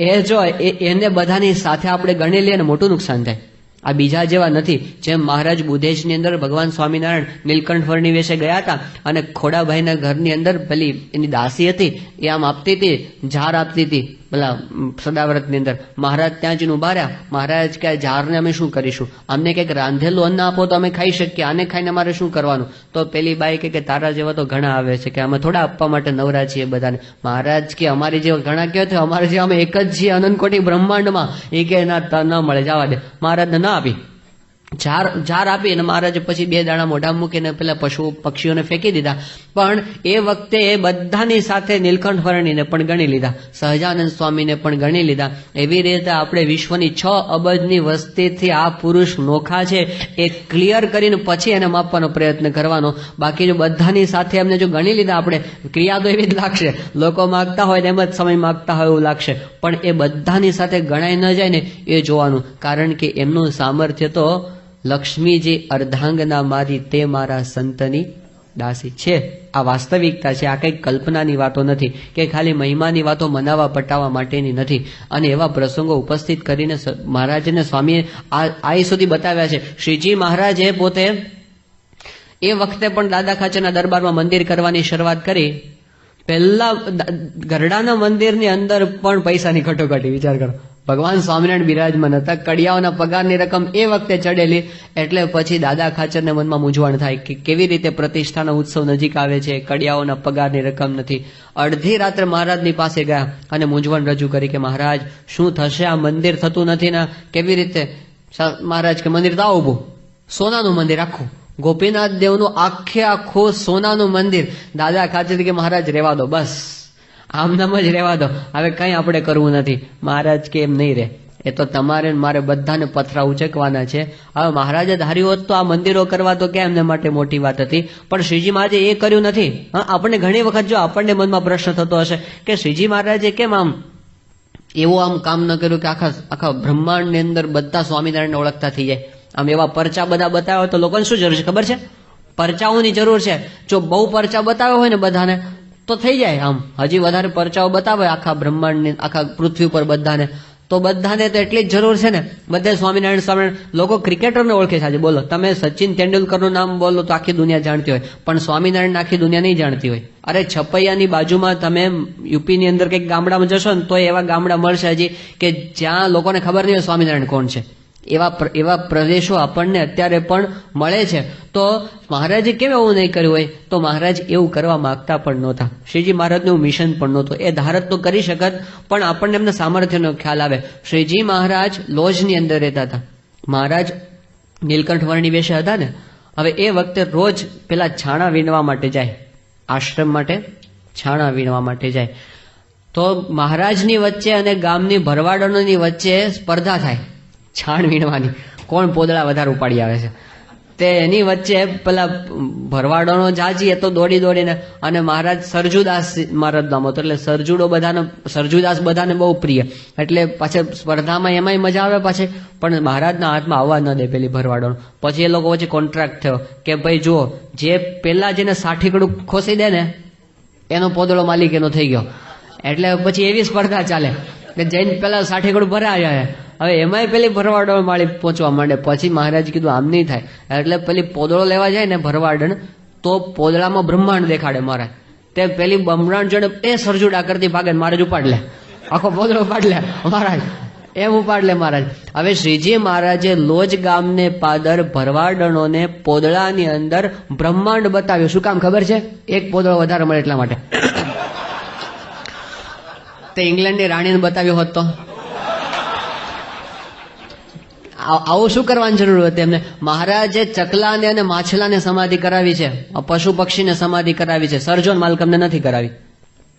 એ જો એને બધાની સાથે આપણે ગણી લઈએ ને મોટું નુકસાન થાય. આ બીજા જેવા નથી. જેમ મહારાજ બુધેજની અંદર ભગવાન સ્વામિનારાયણ નીલકંઠ વર્ણી વેશે ગયા હતા અને ખોડાભાઈના ઘરની અંદર પેલી એની દાસી હતી, એ આમ આપતી હતી, ઝાર આપતી હતી પેલા સદાવ્રતની અંદર. મહારાજ ત્યાં જઈને ઉભા રહ્યા. મહારાજ કે ઝારને અમે શું કરીશું? અમને કંઈક રાંધેલું અન્ન આપો તો અમે ખાઈ શકીએ, આને ખાઈને અમારે શું કરવાનું? તો પેલી બાઈ કે તારા જેવા તો ઘણા આવે છે કે અમે થોડા આપવા માટે નવરા છીએ બધાને. મહારાજ કે અમારી જેવા ઘણા કહો તો અમારે જેવા અમે એક જ છીએ અનંતકોટી બ્રહ્માંડમાં. એ કે ના ન મળે, જવા દે. મહારાજને ના આપી, ઝાર આપી અને મહારાજે પછી 2 દાણા મોઢા મૂકીને પેલા પશુ પક્ષીઓને ફેંકી દીધા. પણ એ વખતે એ બધાની સાથે નીલકંઠ વર્ણીને પણ ગણી લીધા, સહજાનંદ સ્વામીને પણ ગણી લીધા. એવી રીતે આપણે વિશ્વની 6 અબજની વસ્તીથી આ પુરુષ નોખા છે એ ક્લિયર કરીને પછી એને માપવાનો પ્રયત્ન કરવાનો. બાકી જો બધાની સાથે એમને જો ગણી લીધા આપણે, ક્રિયા તો એવી જ લાગશે, લોકો માગતા હોય એમ જ સમય માગતા હોય એવું લાગશે, પણ એ બધાની સાથે ગણાય ન જાય ને એ જોવાનું. કારણ કે એમનું સામર્થ્ય તો લક્ષ્મીજી અર્ધાંગના મારી તે મારા સંતની દાસી છે. આ વાસ્તવિકતા છે. આ કંઈક કલ્પનાની વાતો નથી કે ખાલી મહિમાની વાતો મનાવવા પટાવવા માટેની નથી. અને એવા પ્રસંગો ઉપસ્થિત કરીને મહારાજને સ્વામીએ આ સુધી બતાવ્યા છે. શ્રીજી મહારાજે પોતે એ વખતે પણ દાદા ખાચરના દરબારમાં મંદિર કરવાની શરૂઆત કરી. પહેલા ગરડાના મંદિરની અંદર પણ પૈસાની કટોકટી, વિચાર કરો. ભગવાન સ્વામિનારાયણ બિરાજમાન હતા, કડિયાઓના પગારની રકમ એ વખતે ચડેલી. એટલે પછી દાદા ખાચરને મનમાં મૂંઝવણ થાય કે કેવી રીતે પ્રતિષ્ઠાનો ઉત્સવ નજીક આવે છે, કડિયાઓના પગારની રકમ નથી. અડધી રાત્રે મહારાજની પાસે ગયા અને મૂંઝવણ રજૂ કરી કે મહારાજ શું થશે? આ મંદિર થતું નથી ને કેવી રીતે? મહારાજ કે મંદિર તો આવું ઊભું, સોનાનું મંદિર આખું, ગોપીનાથ દેવનું આખું સોનાનું મંદિર. દાદા ખાચર કે મહારાજ રહેવા દો, બસ આમ નામ જ રહેવા દો, હવે કઈ આપણે કરવું નથી. મહારાજ કે એમ નહીં રહે. એ તો તમારે ને મારે બધાને પથરા ઉચકવાના છે. હવે મહારાજે ધાર્યું હોત તો આ મંદિરો કરવા તો ક્યાં એમને માટે મોટી વાત હતી, પણ શ્રીજી મહારાજે એ કર્યું નથી. આપણને ઘણી વખત જો આપણને મનમાં પ્રશ્ન થતો હશે કે શ્રીજી મહારાજે કેમ આમ એવું આમ કામ ન કર્યું કે આખા બ્રહ્માંડની અંદર બધા સ્વામિનારાયણને ઓળખતા થઈ જાય. આમ એવા પરચા બધા બતાવ્યા તો લોકોને શું જરૂર છે ખબર છે? પરચાઓની જરૂર છે. જો બહુ પરચા બતાવ્યો હોય ને બધાને તો થઈ જાય. આમ હજી વધારે પરચાઓ બતાવે આખા બ્રહ્માંડની, આખા પૃથ્વી પર બધાને, તો બધાને તો એટલી જ જરૂર છે ને. બધે સ્વામિનારાયણ લોકો ક્રિકેટરને ઓળખે છે આજે. બોલો તમે સચિન તેંડુલકરનું નામ બોલો તો આખી દુનિયા જાણતી હોય, પણ સ્વામિનારાયણ આખી દુનિયા નહીં જાણતી હોય. અરે છપૈયાની બાજુમાં તમે યુપીની અંદર કંઈક ગામડામાં જશો ને તો એવા ગામડા મળશે હજી કે જ્યાં લોકોને ખબર નહીં હોય સ્વામિનારાયણ કોણ છે. એવા પ્રદેશો આપણને અત્યારે પણ મળે છે. તો મહારાજે કેમ એવું નહીં કર્યું હોય? તો મહારાજ એવું કરવા માંગતા પણ નહોતા. શ્રીજી મહારાજનું મિશન પણ નહોતું. એ ધારત તો કરી શકત, પણ આપણને એમના સામર્થ્યનો ખ્યાલ આવે. શ્રીજી મહારાજ લોજની અંદર રહેતા હતા. મહારાજ નીલકંઠ વર્ણી વેશે હતા ને. હવે એ વખતે રોજ પેલા છાણા વીણવા માટે જાય, આશ્રમ માટે છાણા વીણવા માટે જાય. તો મહારાજની વચ્ચે અને ગામની ભરવાડોની વચ્ચે સ્પર્ધા થાય છાણ વીણવાની, કોણ પોદળા વધારે ઉપાડી આવે છે. તે એની વચ્ચે પેલા ભરવાડોનો જાજી એ તો દોડી દોડીને, અને મહારાજ સરજુદાસ મહારાજ નામ હતો એટલે સરજુદાસ બધાને બહુ પ્રિય, એટલે પાછળ સ્પર્ધામાં એમાંય મજા આવે પાછી. પણ મહારાજના હાથમાં આવવા ન દે પેલી ભરવાડોનો. પછી એ લોકો વચ્ચે કોન્ટ્રાક્ટ થયો કે ભાઈ જુઓ, જે પેલા જેને સાઠીકડું ખોસી દે ને એનો પોદળો માલિક એનો થઈ ગયો. એટલે પછી એવી સ્પર્ધા ચાલે કે જઈને પેલા સાઠીકડું ભરાયા. હવે એમાંય પેલી ભરવાડો માળી પહોંચવા માંડે. પછી મહારાજ કીધું આમ નહીં થાય, એટલે પેલી પોદળો લેવા જાય ને ભરવાડન, તો પોદળામાં બ્રહ્માંડ દેખાડે મહારાજ. તે પેલી બ્રહ્માંડ જોડે એ સરજુડા કરતી ભાગે મહારાજ ઉપાડ લે, આખો પોદળો ઉપાડ લે મહારાજ, એમ ઉપાડ લે મહારાજ. હવે શ્રીજી મહારાજે લોજ ગામને પાદર ભરવાડણોને પોદળાની અંદર બ્રહ્માંડ બતાવ્યું. શું કામ ખબર છે? એક પોદળો વધારે મળે એટલા માટે. તે ઇંગ્લેન્ડની રાણીને બતાવ્યો હોત તો આવું શું કરવાની જરૂર હતી એમને? મહારાજે ચકલાને અને માછલાને સમાધિ કરાવી છે, પશુ પક્ષીને સમાધિ કરાવી છે, સર્જોન માલકમને નથી કરાવી.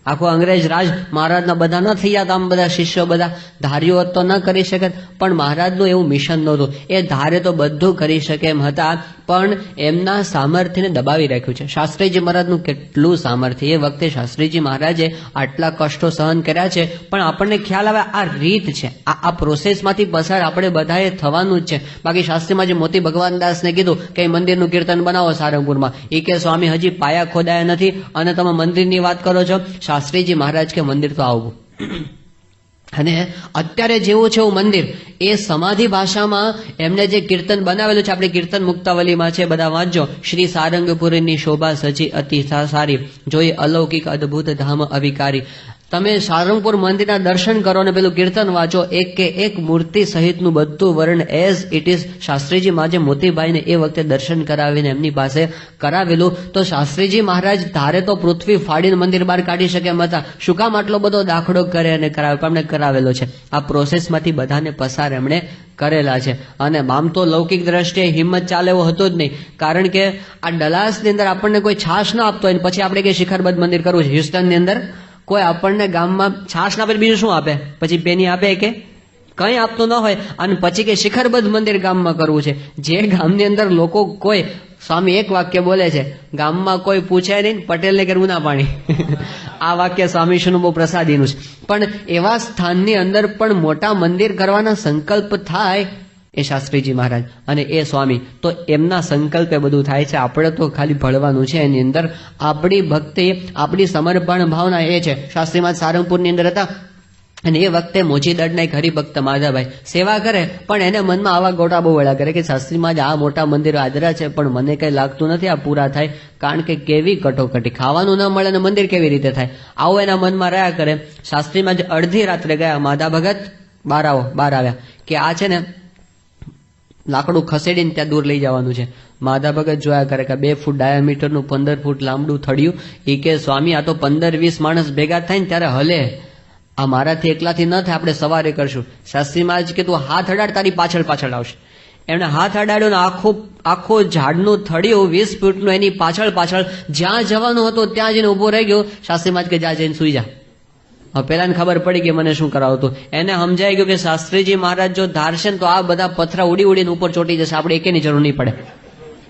આખું અંગ્રેજ રાજ મહારાજના બધા ન થઈ ગયા, આમ બધા શિષ્યો બધા ધાર્યું હોત તો ન કરી શકે, પણ મહારાજનું એવું મિશન નહોતું. એ ધારે તો બધું કરી શકે એમ હતા, પણ એમના સામર્થ્યને દબાવી રાખ્યું છે. શાસ્ત્રીજી મહારાજનું કેટલું સામર્થ્ય! એ વખતે શાસ્ત્રીજી મહારાજે આટલા કષ્ટો સહન કર્યા છે, પણ આપણને ખ્યાલ આવે આ રીત છે, આ પ્રોસેસમાંથી પસાર આપણે બધાએ થવાનું જ છે. બાકી શાસ્ત્રીમાં જે મોતી ભગવાન દાસને કીધું કે મંદિરનું કીર્તન બનાવો સારંગપુરમાં, એ કે સ્વામી હજી પાયા ખોદાયા નથી અને તમે મંદિરની વાત કરો છો. શાસ્ત્રીજી મહારાજ કે મંદિર તો આવવું. અને અત્યારે જેવું છે એવું મંદિર, એ સમાધિ ભાષામાં એમને જે કીર્તન બનાવેલું છે, આપણે કીર્તન મુક્તાવલીમાં છે, બધા વાંચજો. શ્રી સારંગપુરીની શોભા સજી અતિ સારી, જોઈ અલૌકિક અદભુત ધામ અવિકારી. તમે સારંગપુર મંદિરના દર્શન કરો ને પેલું કીર્તન વાંચો, એક કે એક મૂર્તિ સહિતનું બધું વર્ણન એઝ ઇટ ઇઝ શાસ્ત્રીજી મહારાજે મોતીભાઈને એ વખતે દર્શન કરાવીને એમની પાસે કરાવેલું. તો શાસ્ત્રીજી મહારાજ ધારે તો પૃથ્વી ફાડીને મંદિર બહાર કાઢી શકે એમ હતા. શું કામ આટલો બધો દાખલો કરે અને કરાવે? પણ એમણે કરાવેલો છે. આ પ્રોસેસમાંથી બધાને પસાર એમણે કરેલા છે. અને આમ તો લૌકિક દ્રષ્ટિએ હિંમત ચાલે એવો હતો જ નહીં, કારણ કે આ ડલાસની અંદર આપણને કોઈ છાશ ના આપતો હોય, પછી આપણે કે શિખરબદ્ધ મંદિર કરવું છે. હ્યુસ્ટનની અંદર કોઈ આપણને ગામમાં છાશ ના આપે, બીજું શું આપે? પછી પેની આપે કે કંઈ આપતું ન હોય, અને પછી કે શિખરબદ્ધ મંદિર ગામમાં કરવું છે. જે ગામની અંદર લોકો કોઈ સ્વામી એક વાક્ય બોલે છે, ગામમાં કોઈ પૂછે નહીં, પટેલને કરવું ના પાણી. આ વાક્ય સ્વામીશ્રીનું બહુ પ્રસાદીનું છે. પણ એવા સ્થાનની અંદર પણ મોટા મંદિર કરવાના સંકલ્પ થાય એ શાસ્ત્રીજી મહારાજ અને એ સ્વામી, તો એમના સંકલ્પે બધું થાય છે. આપણે તો ખાલી ભળવાનું છે. એની અંદર આપણી ભક્તિ, આપણી સમર્પણ ભાવના એ છે. શાસ્ત્રી મહારાજ સારંગપુરની અંદર હતા, અને એ વખતે મોચીદડના એક હરિભક્ત માધાભાઈ સેવા કરે, પણ એને મનમાં આવા ગોટા બહુ વળ્યા કરે કે શાસ્ત્રીમાં જ આ મોટા મંદિરો આદરા છે, પણ મને કંઈ લાગતું નથી આ પૂરા થાય, કારણ કે કેવી કટોકટી, ખાવાનું ન મળે અને મંદિર કેવી રીતે થાય, આવું એના મનમાં રહ્યા કરે. શાસ્ત્રીમાં જ અડધી રાત્રે ગયા, માધા ભગત બહાર આવ્યા કે આ છે ને લાકડું ખસેડીને ત્યાં દૂર લઈ જવાનું છે. માધા ભગત જોયા કરે કે 2 ફૂટ ડાયામીટરનું 15 ફૂટ લાંબડું થડિયું. એ કે સ્વામી આ તો 15-20 માણસ ભેગા થાય ને ત્યારે હલે, આ મારાથી એકલાથી ન થાય, આપણે સવારે કરશું. શાસ્ત્રી મહારાજ કે તું હાથ અડાડ, તારી પાછળ પાછળ આવશે. એમણે હાથ અડાડ્યો ને આખું ઝાડનું થડિયું 20 ફૂટનું એની પાછળ પાછળ જ્યાં જવાનું હતું ત્યાં જઈને ઉભો રહી ગયો. શાસ્ત્રી મહારાજ કે જા જઈને સુઈ જા. હવે પેલાને ખબર પડી કે મને શું કરાવતું, એને સમજાઈ ગયું કે શાસ્ત્રીજી મહારાજ જો ધારશે ને તો આ બધા પથરા ઉડી ઉડીને ઉપર ચોટી જશે, આપણે એકેની જરૂર નહીં પડે,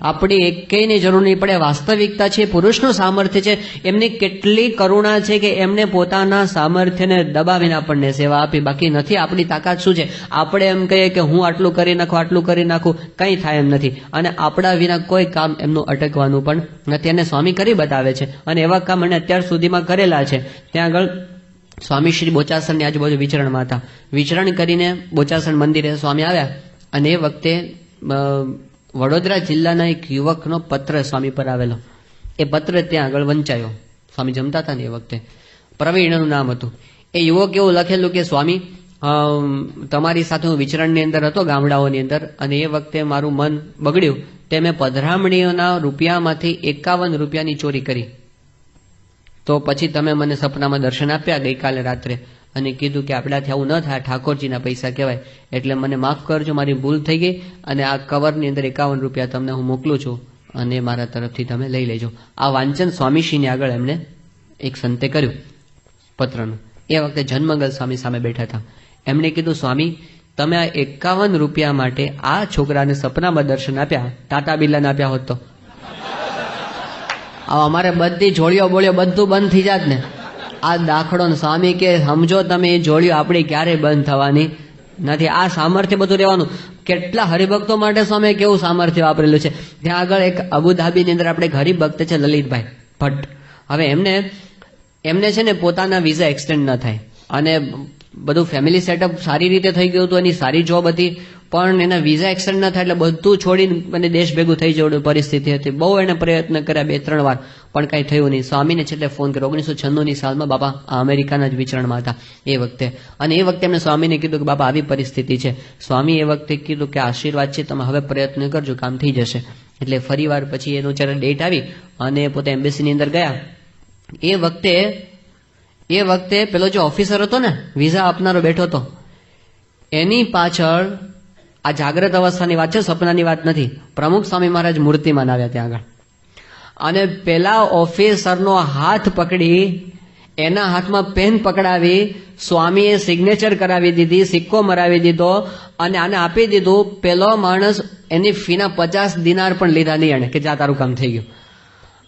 આપણી એકેયની જરૂર નહીં પડે. વાસ્તવિકતા છે, પુરુષનું સામર્થ્ય છે, એમની કેટલી કરુણા છે કે એમને પોતાના સામર્થ્યને દબાવીને આપણને સેવા આપી. બાકી નથી, આપણી તાકાત શું છે? આપણે એમ કહીએ કે હું આટલું કરી નાખું, આટલું કરી નાખું, કંઈ થાય એમ નથી. અને આપણા વિના કોઈ કામ એમનું અટકવાનું પણ નથી. અને સ્વામી કરી બતાવે છે, અને એવા કામ એને અત્યાર સુધીમાં કરેલા છે. ત્યાં આગળ સ્વામી શ્રી બોચાસણની આજુબાજુ વિચરણમાં હતા. વિચરણ કરીને બોચાસણ મંદિરે સ્વામી આવ્યા, અને એ વખતે વડોદરા જિલ્લાના એક યુવકનો પત્ર સ્વામી પર આવેલો. એ પત્ર ત્યાં આગળ વંચાયો. સ્વામી જમતા હતા ને એ વખતે, પ્રવીણનું નામ હતું. એ યુવક એવું લખેલું કે સ્વામી, તમારી સાથે હું વિચરણની અંદર હતો ગામડાઓની અંદર, અને એ વખતે મારું મન બગડ્યું તે મેં પધરામણીઓના રૂપિયામાંથી 51 રૂપિયાની ચોરી કરી. તો પછી તમે મને સપનામાં દર્શન આપ્યા ગઈકાલે રાત્રે, અને કીધું કે આપણાથી આવું ન થાય, ઠાકોરજીના પૈસા કહેવાય, એટલે મને માફ કરજો, મારી ભૂલ થઈ ગઈ, અને આ કવરની અંદર 51 રૂપિયા તમને હું મોકલું છું, અને મારા તરફથી તમે લઈ લેજો. આ વાંચન સ્વામીશ્રીની આગળ એમને એક સંતે કર્યું પત્રનું. એ વખતે જનમંગલ સ્વામી સામે બેઠા હતા. એમણે કીધું, સ્વામી તમે આ 51 રૂપિયા માટે આ છોકરાને સપનામાં દર્શન આપ્યા, ટાટા બિરલાને આપ્યા હોત તો અમારે બધી જોડીઓ બોળીઓ બધું બંધ થઈ જાત ને. આ દાખલો સ્વામી કે સમજો તમે, એ જોડીઓ આપણી ક્યારેય બંધ થવાની નથી. આ સામર્થ્ય બધું રહેવાનું. કેટલા હરિભક્તો માટે સ્વામી કેવું સામર્થ્ય વાપરેલું છે. ત્યાં આગળ એક અબુધાબીની અંદર આપણે એક હરિભક્ત છે લલિતભાઈ ભટ્ટ. હવે એમને છે ને પોતાના વિઝા એક્સટેન્ડ ન થાય, અને બધું ફેમિલી સેટઅપ સારી રીતે થઈ ગયું હતું, એની સારી જોબ હતી, પણ એના વિઝા એક્સટેન્ડ ન થાય એટલે બધું છોડીને મને દેશ ભેગું થઈ જવાનું પરિસ્થિતિ હતી. બહુ એને પ્રયત્ન કર્યા 2-3 વાર, પણ કાંઈ થયું નહીં. સ્વામીને છેલ્લે ફોન કર્યો 1996ની સાલમાં. બાપા આ અમેરિકાના જ વિચરણમાં હતા એ વખતે, અને એ વખતે એમને સ્વામીને કીધું કે બાપા આવી પરિસ્થિતિ છે. સ્વામી એ વખતે કીધું કે આશીર્વાદ છે, તમે હવે પ્રયત્ન કરજો, કામ થઈ જશે. એટલે ફરી વાર પછી એનું જ્યારે ડેટ આવી અને પોતે એમ્બેસીની અંદર ગયા. એ વખતે પેલો જે ઓફિસર હતો ને, વિઝા આપનારો બેઠો હતો, એની પાછળ, આ જાગ્રત અવસ્થાની વાત છે, સપનાની વાત નથી, પ્રમુખ સ્વામી મહારાજ મૂર્તિમાન આવ્યા ત્યાં આગળ, અને પેલા ઓફિસરનો હાથ પકડી એના હાથમાં પેન પકડાવી સ્વામીએ સિગ્નેચર કરાવી દીધી, સિક્કો મરાવી દીધો, અને આને આપી દીધું. પેલો માણસ એની ફીના 50 દિનાર પણ લીધા નહીં એને, કે જા તારું કામ થઈ ગયું.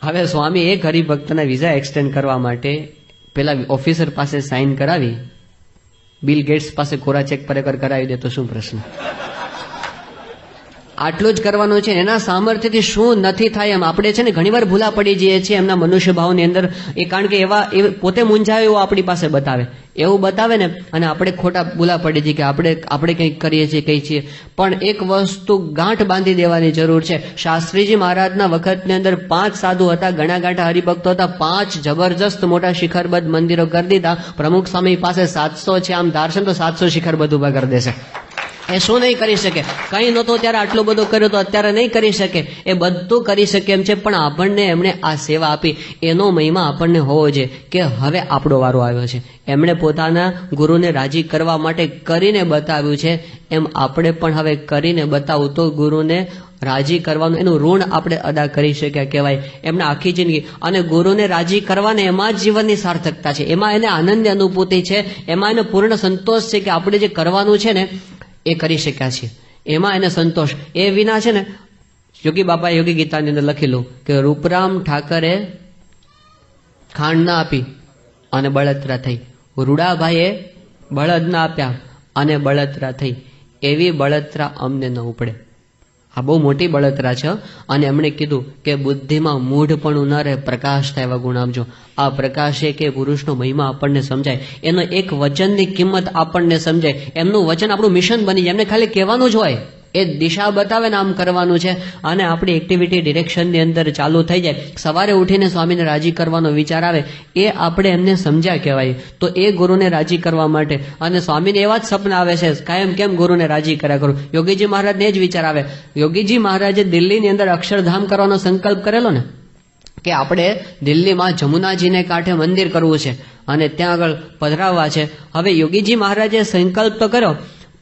હવે સ્વામી એક હરિભક્તના વિઝા એક્સટેન્ડ કરવા માટે પેલા ઓફિસર પાસે સાઇન કરાવી, બિલ ગેટ્સ પાસે કોરા ચેક પર કરાવી દે તો શું પ્રશ્ન? આટલું જ કરવાનું છે. એના સામર્થ્યથી શું નથી થાય એમ આપણે છે ને ઘણીવાર ભૂલા પડી જઈએ છીએ એમના મનુષ્ય ભાવની અંદર. એ કારણ કે એ પોતે મૂંઝાય એવું આપણી પાસે બતાવે, એવું બતાવે ને, અને આપણે ખોટા ભૂલા પડી જઈએ કે આપણે કંઈક કરીએ છીએ, કંઈ છીએ. પણ એક વસ્તુ ગાંઠ બાંધી દેવાની જરૂર છે. શાસ્ત્રીજી મહારાજના વખતની અંદર 5 સાધુ હતા, ઘણા ગાંઠા હરિભક્તો હતા, 5 જબરજસ્ત મોટા શિખરબદ્ધ મંદિરો કરી દીધા. પ્રમુખ સ્વામી પાસે 700 છે, આમ ધારશે તો 700 શિખરબદ્ધ ઉભા કરી દેશે. એ શું નહીં કરી શકે? કંઈ નહોતું ત્યારે આટલું બધું કર્યું તો અત્યારે નહીં કરી શકે. એ બધું કરી શકે એમ છે, પણ આપણને એમણે આ સેવા આપી, એનો મહિમા આપણને હોવો જોઈએ કે હવે આપણો વારો આવ્યો છે. એમણે પોતાના ગુરુને રાજી કરવા માટે કરીને બતાવ્યું છે, એમ આપણે પણ હવે કરીને બતાવું તો ગુરુને રાજી કરવાનું, એનું ઋણ આપણે અદા કરી શક્યા કહેવાય. એમને આખી જિંદગી, અને ગુરુને રાજી કરવાને એમાં જ જીવનની સાર્થકતા છે, એમાં એને આનંદની અનુભૂતિ છે, એમાં એને પૂર્ણ સંતોષ છે કે આપણે જે કરવાનું છે ને એ કરી શક્યા છીએ, એમાં એને સંતોષ. એ વિના છે ને, યોગી બાપાએ યોગી ગીતાની અંદર લખેલું કે રૂપરામ ઠાકરે ખાંડ ના આપી અને બળતરા થઈ, રૂડાભાઈએ બળદ ના આપ્યા અને બળતરા થઈ, એવી બળતરા અમને ન ઉપડે. આ બહુ મોટી બળતરા છે. અને એમણે કીધું કે બુદ્ધિમાં મૂઢપણું ન રહે, પ્રકાશ થાય એવા ગુણ આપજો. આ પ્રકાશ એ કે પુરુષનો મહિમા આપણને સમજાય, એનો એક વચનની કિંમત આપણને સમજાય, એમનું વચન આપણું મિશન બની જાય. એમને ખાલી કહેવાનું જ હોય, એ દિશા બતાવે ને આમ કરવાનું છે, અને આપણી એક્ટિવિટી ડિરેક્શનની અંદર ચાલુ થઈ જાય. સવારે ઉઠીને સ્વામીને રાજી કરવાનો વિચાર આવે, એ આપણે એમને સમજ્યા કહેવાય. તો એ ગુરુને રાજી કરવા માટે, અને સ્વામીને એવા જ સપના આવે છે કાયમ, કેમ ગુરુને રાજી કર્યા કરું. યોગીજી મહારાજને જ વિચાર આવે. યોગીજી મહારાજે દિલ્હીની અંદર અક્ષરધામ કરવાનો સંકલ્પ કરેલો ને, કે આપણે દિલ્હીમાં જમુનાજીને કાંઠે મંદિર કરવું છે અને ત્યાં આગળ પધરાવવા છે. હવે યોગીજી મહારાજે સંકલ્પ તો કર્યો,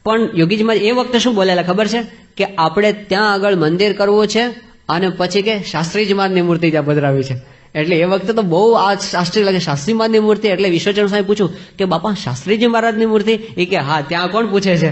પણ યોગીજી મહારાજ એ વખતે શું બોલેલા ખબર છે? કે આપણે ત્યાં આગળ મંદિર કરવું છે, અને પછી કે શાસ્ત્રીજી મહારાજની મૂર્તિ ત્યાં પધરાવી છે. એટલે એ વખતે તો બહુ આ શાસ્ત્રી લાગે. શાસ્ત્રી મહારાજની મૂર્તિ એટલે વિશ્વચરણ સ્વામી પૂછ્યું કે બાપા શાસ્ત્રીજી મહારાજની મૂર્તિ? એ કે હા. ત્યાં કોણ પૂછે છે?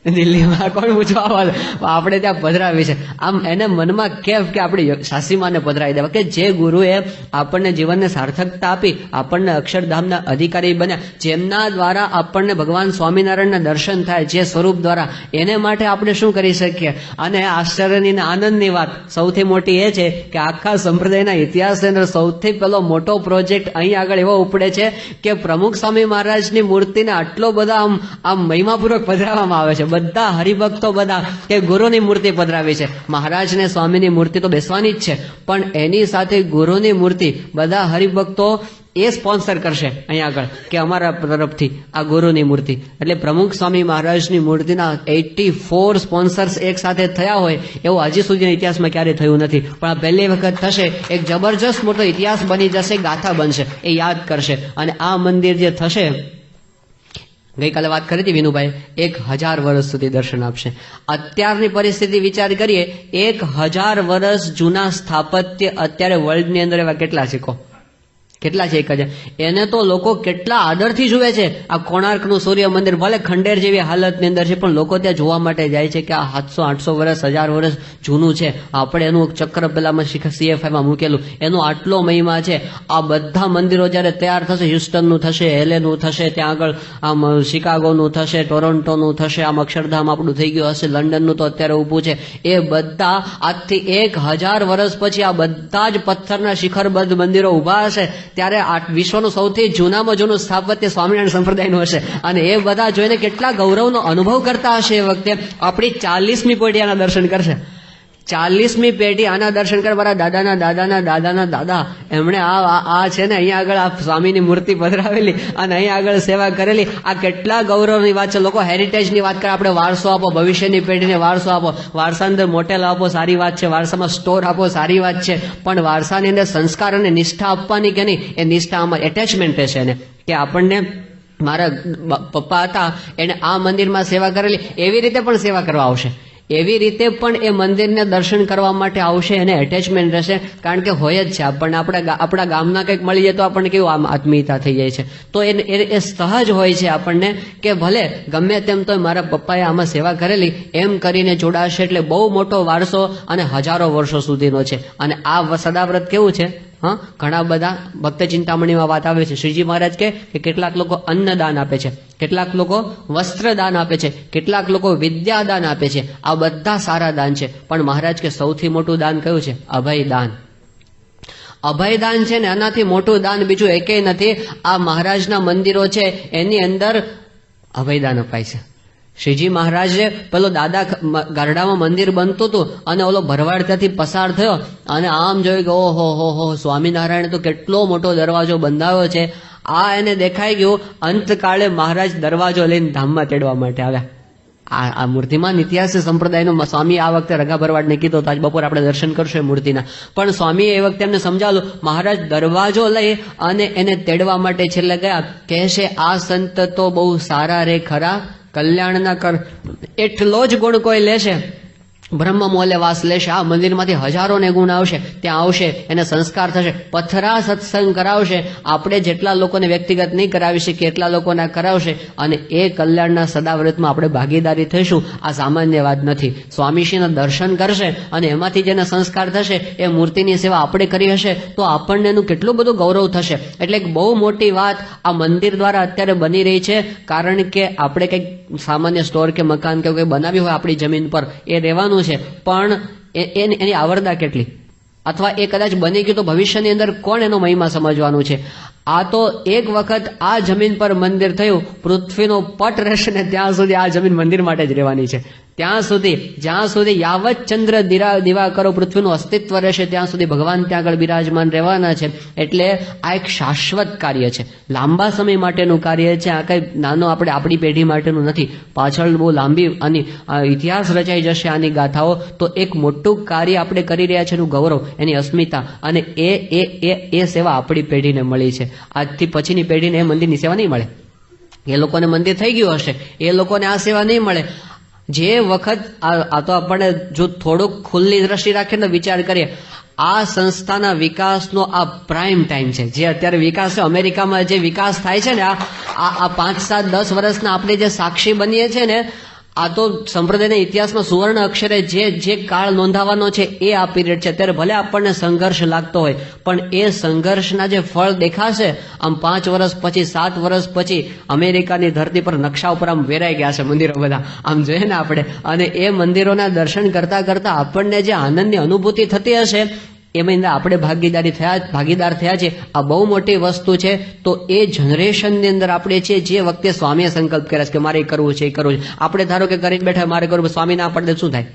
દિલ્હીમાં કોણ પૂછવા આવે? આપણે ત્યાં પધરાવી છે. આમ એને મનમાં કેફ કે આપણે શાસ્ત્રીમાને પધરાવી દેવા, કે જે ગુરુએ આપણને જીવનને સાર્થકતા આપી, આપણને અક્ષરધામના અધિકારી બન્યા, જેમના દ્વારા આપણને ભગવાન સ્વામિનારાયણના દર્શન થાય, જે સ્વરૂપ દ્વારા, એને માટે આપણે શું કરી શકીએ? અને આશ્ચર્યની અને આનંદની વાત સૌથી મોટી એ છે કે આખા સંપ્રદાયના ઇતિહાસની અંદર સૌથી પહેલો મોટો પ્રોજેક્ટ અહીં આગળ એવો ઉપડે છે કે પ્રમુખ સ્વામી મહારાજની મૂર્તિને આટલો બધા આમ મહિમાપૂર્વક પધરાવવામાં આવે છે. બધા હરિભક્તો બધા કે ગુરુની મૂર્તિ પધરાવી છે. મહારાજને સ્વામીની મૂર્તિ તો બેસવાની જ છે, પણ એની સાથે ગુરુની મૂર્તિ બધા હરિભક્તો એ સ્પોન્સર કરશે અહીંયા આગળ કે અમારા તરફથી આ ગુરુની મૂર્તિ. એટલે પ્રમુખ સ્વામી મહારાજની મૂર્તિના 84 સ્પોન્સર્સ એક સાથે થયા હોય એવું હજી સુધીના ઇતિહાસમાં ક્યારેય થયું નથી. પણ આ પહેલી વખત થશે. એક જબરજસ્ત મોટો ઇતિહાસ બની જશે, ગાથા બનશે, એ યાદ કરશે. અને આ મંદિર જે થશે, ગઈકાલે વાત કરી હતી વિનુભાઈ, 1000 વર્ષ સુધી દર્શન આપશે. અત્યારની પરિસ્થિતિ વિચાર કરીએ, 1000 વર્ષ જૂના સ્થાપત્ય અત્યારે વર્લ્ડની અંદર એવા કેટલા છે? કેટલા છે? 1000. એને તો લોકો કેટલા આદરથી જુએ છે. આ કોણાર્કનું સૂર્ય મંદિર ભલે ખંડેર જેવી હાલતની અંદર છે, પણ લોકો ત્યાં જોવા માટે જાય છે કે આ 700-800 વર્ષ 1000 વર્ષ જૂનું છે. આપણે એનું ચક્ર પેલામાં CFIમાં મૂકેલું, એનો આટલો મહિમા છે. આ બધા મંદિરો જયારે તૈયાર થશે, હ્યુસ્ટનનું થશે, LAનું થશે, ત્યાં આગળ આમ શિકાગોનું થશે, ટોરોન્ટોનું થશે, આમ અક્ષરધામ આપણું થઈ ગયું હશે, લંડનનું તો અત્યારે ઊભું છે. એ બધા આજથી 1000 વર્ષ પછી આ બધા જ પથ્થરના શિખરબદ્ધ મંદિરો ઊભા હશે, ત્યારે વિશ્વનું સૌથી જૂનામાં જૂનું સ્થાપત્ય સ્વામિનારાયણ સંપ્રદાયનું હશે. અને એ બધા જોઈને કેટલા ગૌરવનો અનુભવ કરતા હશે. એ વખતે આપણી 40મી પેઢી આના દર્શન કરશે. 40મી પેઢી આના દર્શન કરે. મારા દાદાના દાદાના દાદાના દાદા, એમણે આ છે ને અહીંયા આગળ આ સ્વામીની મૂર્તિ પધરાવેલી અને અહીંયા આગળ સેવા કરેલી. આ કેટલા ગૌરવની વાત છે. લોકો હેરિટેજની વાત કરે, આપણે વારસો આપો, ભવિષ્યની પેઢીને વારસો આપો, વારસા અંદર મોટેલ આપો, સારી વાત છે, વારસામાં સ્ટોર આપો, સારી વાત છે, પણ વારસાની અંદર સંસ્કાર અને નિષ્ઠા આપવાની કે નહીં, એ નિષ્ઠા આમાં એટેચમેન્ટ છે એને, કે આપણને મારા પપ્પા હતા એને આ મંદિરમાં સેવા કરેલી, એવી રીતે પણ સેવા કરવા આવશે, એવી રીતે પણ એ મંદિરને દર્શન કરવા માટે આવશે, એને એટેચમેન્ટ રહેશે. કારણ કે હોય જ છે, આપણને આપણા ગામના કંઈક મળી જાય તો આપણને કેવું આમ આત્મીયતા થઈ જાય છે. તો એ સહજ હોય છે આપણને કે ભલે ગમે તેમ તો મારા પપ્પાએ આમાં સેવા કરેલી એમ કરીને જોડાશે. એટલે બહુ મોટો વારસો અને હજારો વર્ષો સુધીનો છે. અને આ સદાવ્રત કેવું છે? ઘણા બધા ભક્ત ચિંતામણીમાં વાત આવે છે. શ્રીજી મહારાજ કે કેટલાક લોકો અન્નદાન આપે છે, કેટલાક લોકો વસ્ત્રદાન આપે છે, કેટલાક લોકો વિદ્યાદાન આપે છે. આ બધા સારા દાન છે, પણ મહારાજ કે સૌથી મોટું દાન કયું છે? અભયદાન. અભયદાન છે ને, આનાથી મોટું દાન બીજું એકેય નથી. આ મહારાજના મંદિરો છે એની અંદર અભયદાન અપાય છે. શ્રીજી મહારાજે પેલો દાદા ગારડામાં મંદિર બનતું હતું અને ઓલો ભરવાડ ત્યાંથી પસાર થયો અને આમ જોયું કે ઓહો હો સ્વામિનારાયણ તો કેટલો મોટો દરવાજો બંધાવ્યો છે. આ એને દેખાઈ ગયું. અંતકાળે મહારાજ દરવાજો લઈને ધામમાં તેડવા માટે આવ્યા. આ મૂર્તિમાન ઇતિહાસ સંપ્રદાયનો સ્વામી આ વખતે રઘા ભરવાડને કીધો તો આજ બપોર આપણે દર્શન કરશું એ મૂર્તિના. પણ સ્વામીએ એ વખતે એમને સમજાવ્યું. મહારાજ દરવાજો લઈ અને એને તેડવા માટે છેલ્લે ગયા. કહેશે આ સંત તો બહુ સારા રે ખરા, કલ્યાણના કર, એટલો જ ગુણ કોઈ લેશે, બ્રહ્મ મોલે વાસ લેશે. આ મંદિરમાંથી હજારોને ગુણ આવશે, ત્યાં આવશે, એને સંસ્કાર થશે, પથરા સત્સંગ કરાવશે. આપણે જેટલા લોકોને વ્યક્તિગત નહીં કરાવી શકીએ એટલા લોકોને કરાવશે અને એ કલ્યાણના સદાવ્રતમાં આપણે ભાગીદારી થઈશું. આ સામાન્ય વાત નથી. સ્વામીશ્રીના દર્શન કરશે અને એમાંથી જેને સંસ્કાર થશે એ મૂર્તિની સેવા આપણે કરી હશે તો આપણને એનું કેટલું બધું ગૌરવ થશે. એટલે એક બહુ મોટી વાત આ મંદિર દ્વારા અત્યારે બની રહી છે. કારણ કે આપણે કંઈક સામાન્ય સ્ટોર કે મકાન કે કંઈ બનાવ્યું હોય આપણી જમીન પર, એ રહેવાનું છે, પણ એની આવરદા કેટલી, અથવા એ કદાચ બની ગયું તો ભવિષ્યની અંદર કોણ એનો મહિમા સમજવાનું છે? આ તો એક વખત આ જમીન પર મંદિર થયું, પૃથ્વીનો પટ રહેશે ને ત્યાં સુધી આ જમીન મંદિર માટે જ રહેવાની છે. ત્યાં સુધી, જ્યાં સુધી યાવત ચંદ્ર દીવા કરો પૃથ્વીનું અસ્તિત્વ રહેશે ત્યાં સુધી ભગવાન ત્યાં આગળ બિરાજમાન રહેવાના છે. એટલે આ એક શાશ્વત કાર્ય છે, લાંબા સમય માટેનું કાર્ય છે. આ કઈ નાનો આપણે આપણી પેઢી માટેનું નથી. પાછળ બહુ લાંબી આની ઇતિહાસ રચાઈ જશે આની ગાથાઓ. તો એક મોટું કાર્ય આપણે કરી રહ્યા છે એનું ગૌરવ, એની અસ્મિતા, અને એ સેવા આપણી પેઢીને મળી છે. આજથી પછીની પેઢીને એ મંદિરની સેવા નહીં મળે. એ લોકોને મંદિર થઈ ગયું હશે, એ લોકોને આ સેવા નહીં મળે. જે વખત આ તો આપણને જો થોડુંક ખુલ્લી દ્રષ્ટિ રાખીને વિચાર કરીએ, આ સંસ્થાના વિકાસનો આ પ્રાઇમ ટાઈમ છે. જે અત્યારે વિકાસ છે, અમેરિકામાં જે વિકાસ થાય છે ને, આ 5, 7, 10 વર્ષના આપણે જે સાક્ષી બનીએ છીએ ને, આ તો સંપ્રદાયના ઇતિહાસમાં સુવર્ણ અક્ષરે જે કાળ નોંધાવાનો છે એ આ પીરિયડ છે. અત્યારે ભલે આપણને સંઘર્ષ લાગતો હોય, પણ એ સંઘર્ષના જે ફળ દેખાશે આમ 5 વર્ષ પછી, 7 વર્ષ પછી અમેરિકાની ધરતી પર નકશા ઉપર આમ વેરાઈ ગયા છે મંદિરો બધા, આમ જોઈએ ને આપણે. અને એ મંદિરોના દર્શન કરતા કરતા આપણને જે આનંદની અનુભૂતિ થતી હશે એમાં આપણે ભાગીદાર થયા છે. આ બહુ મોટી વસ્તુ છે. તો એ જનરેશનની અંદર આપણે છે, જે વખતે સ્વામીએ સંકલ્પ કર્યા છે કે મારે એ કરવું છે, એ કરવું છે. આપણે ધારો કે કરીને બેઠા મારે કરવું, સ્વામી ના પડે શું થાય?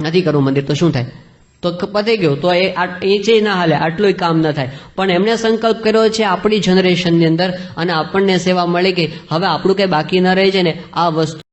નથી કરવું મંદિર તો શું થાય? તો પતી ગયું. તો એ છે ના હાલે, આટલું કામ ન થાય. પણ એમને સંકલ્પ કર્યો છે આપણી જનરેશનની અંદર, અને આપણને સેવા મળી ગઈ. હવે આપણું કઈ બાકી ન રહી છે ને, આ વસ્તુ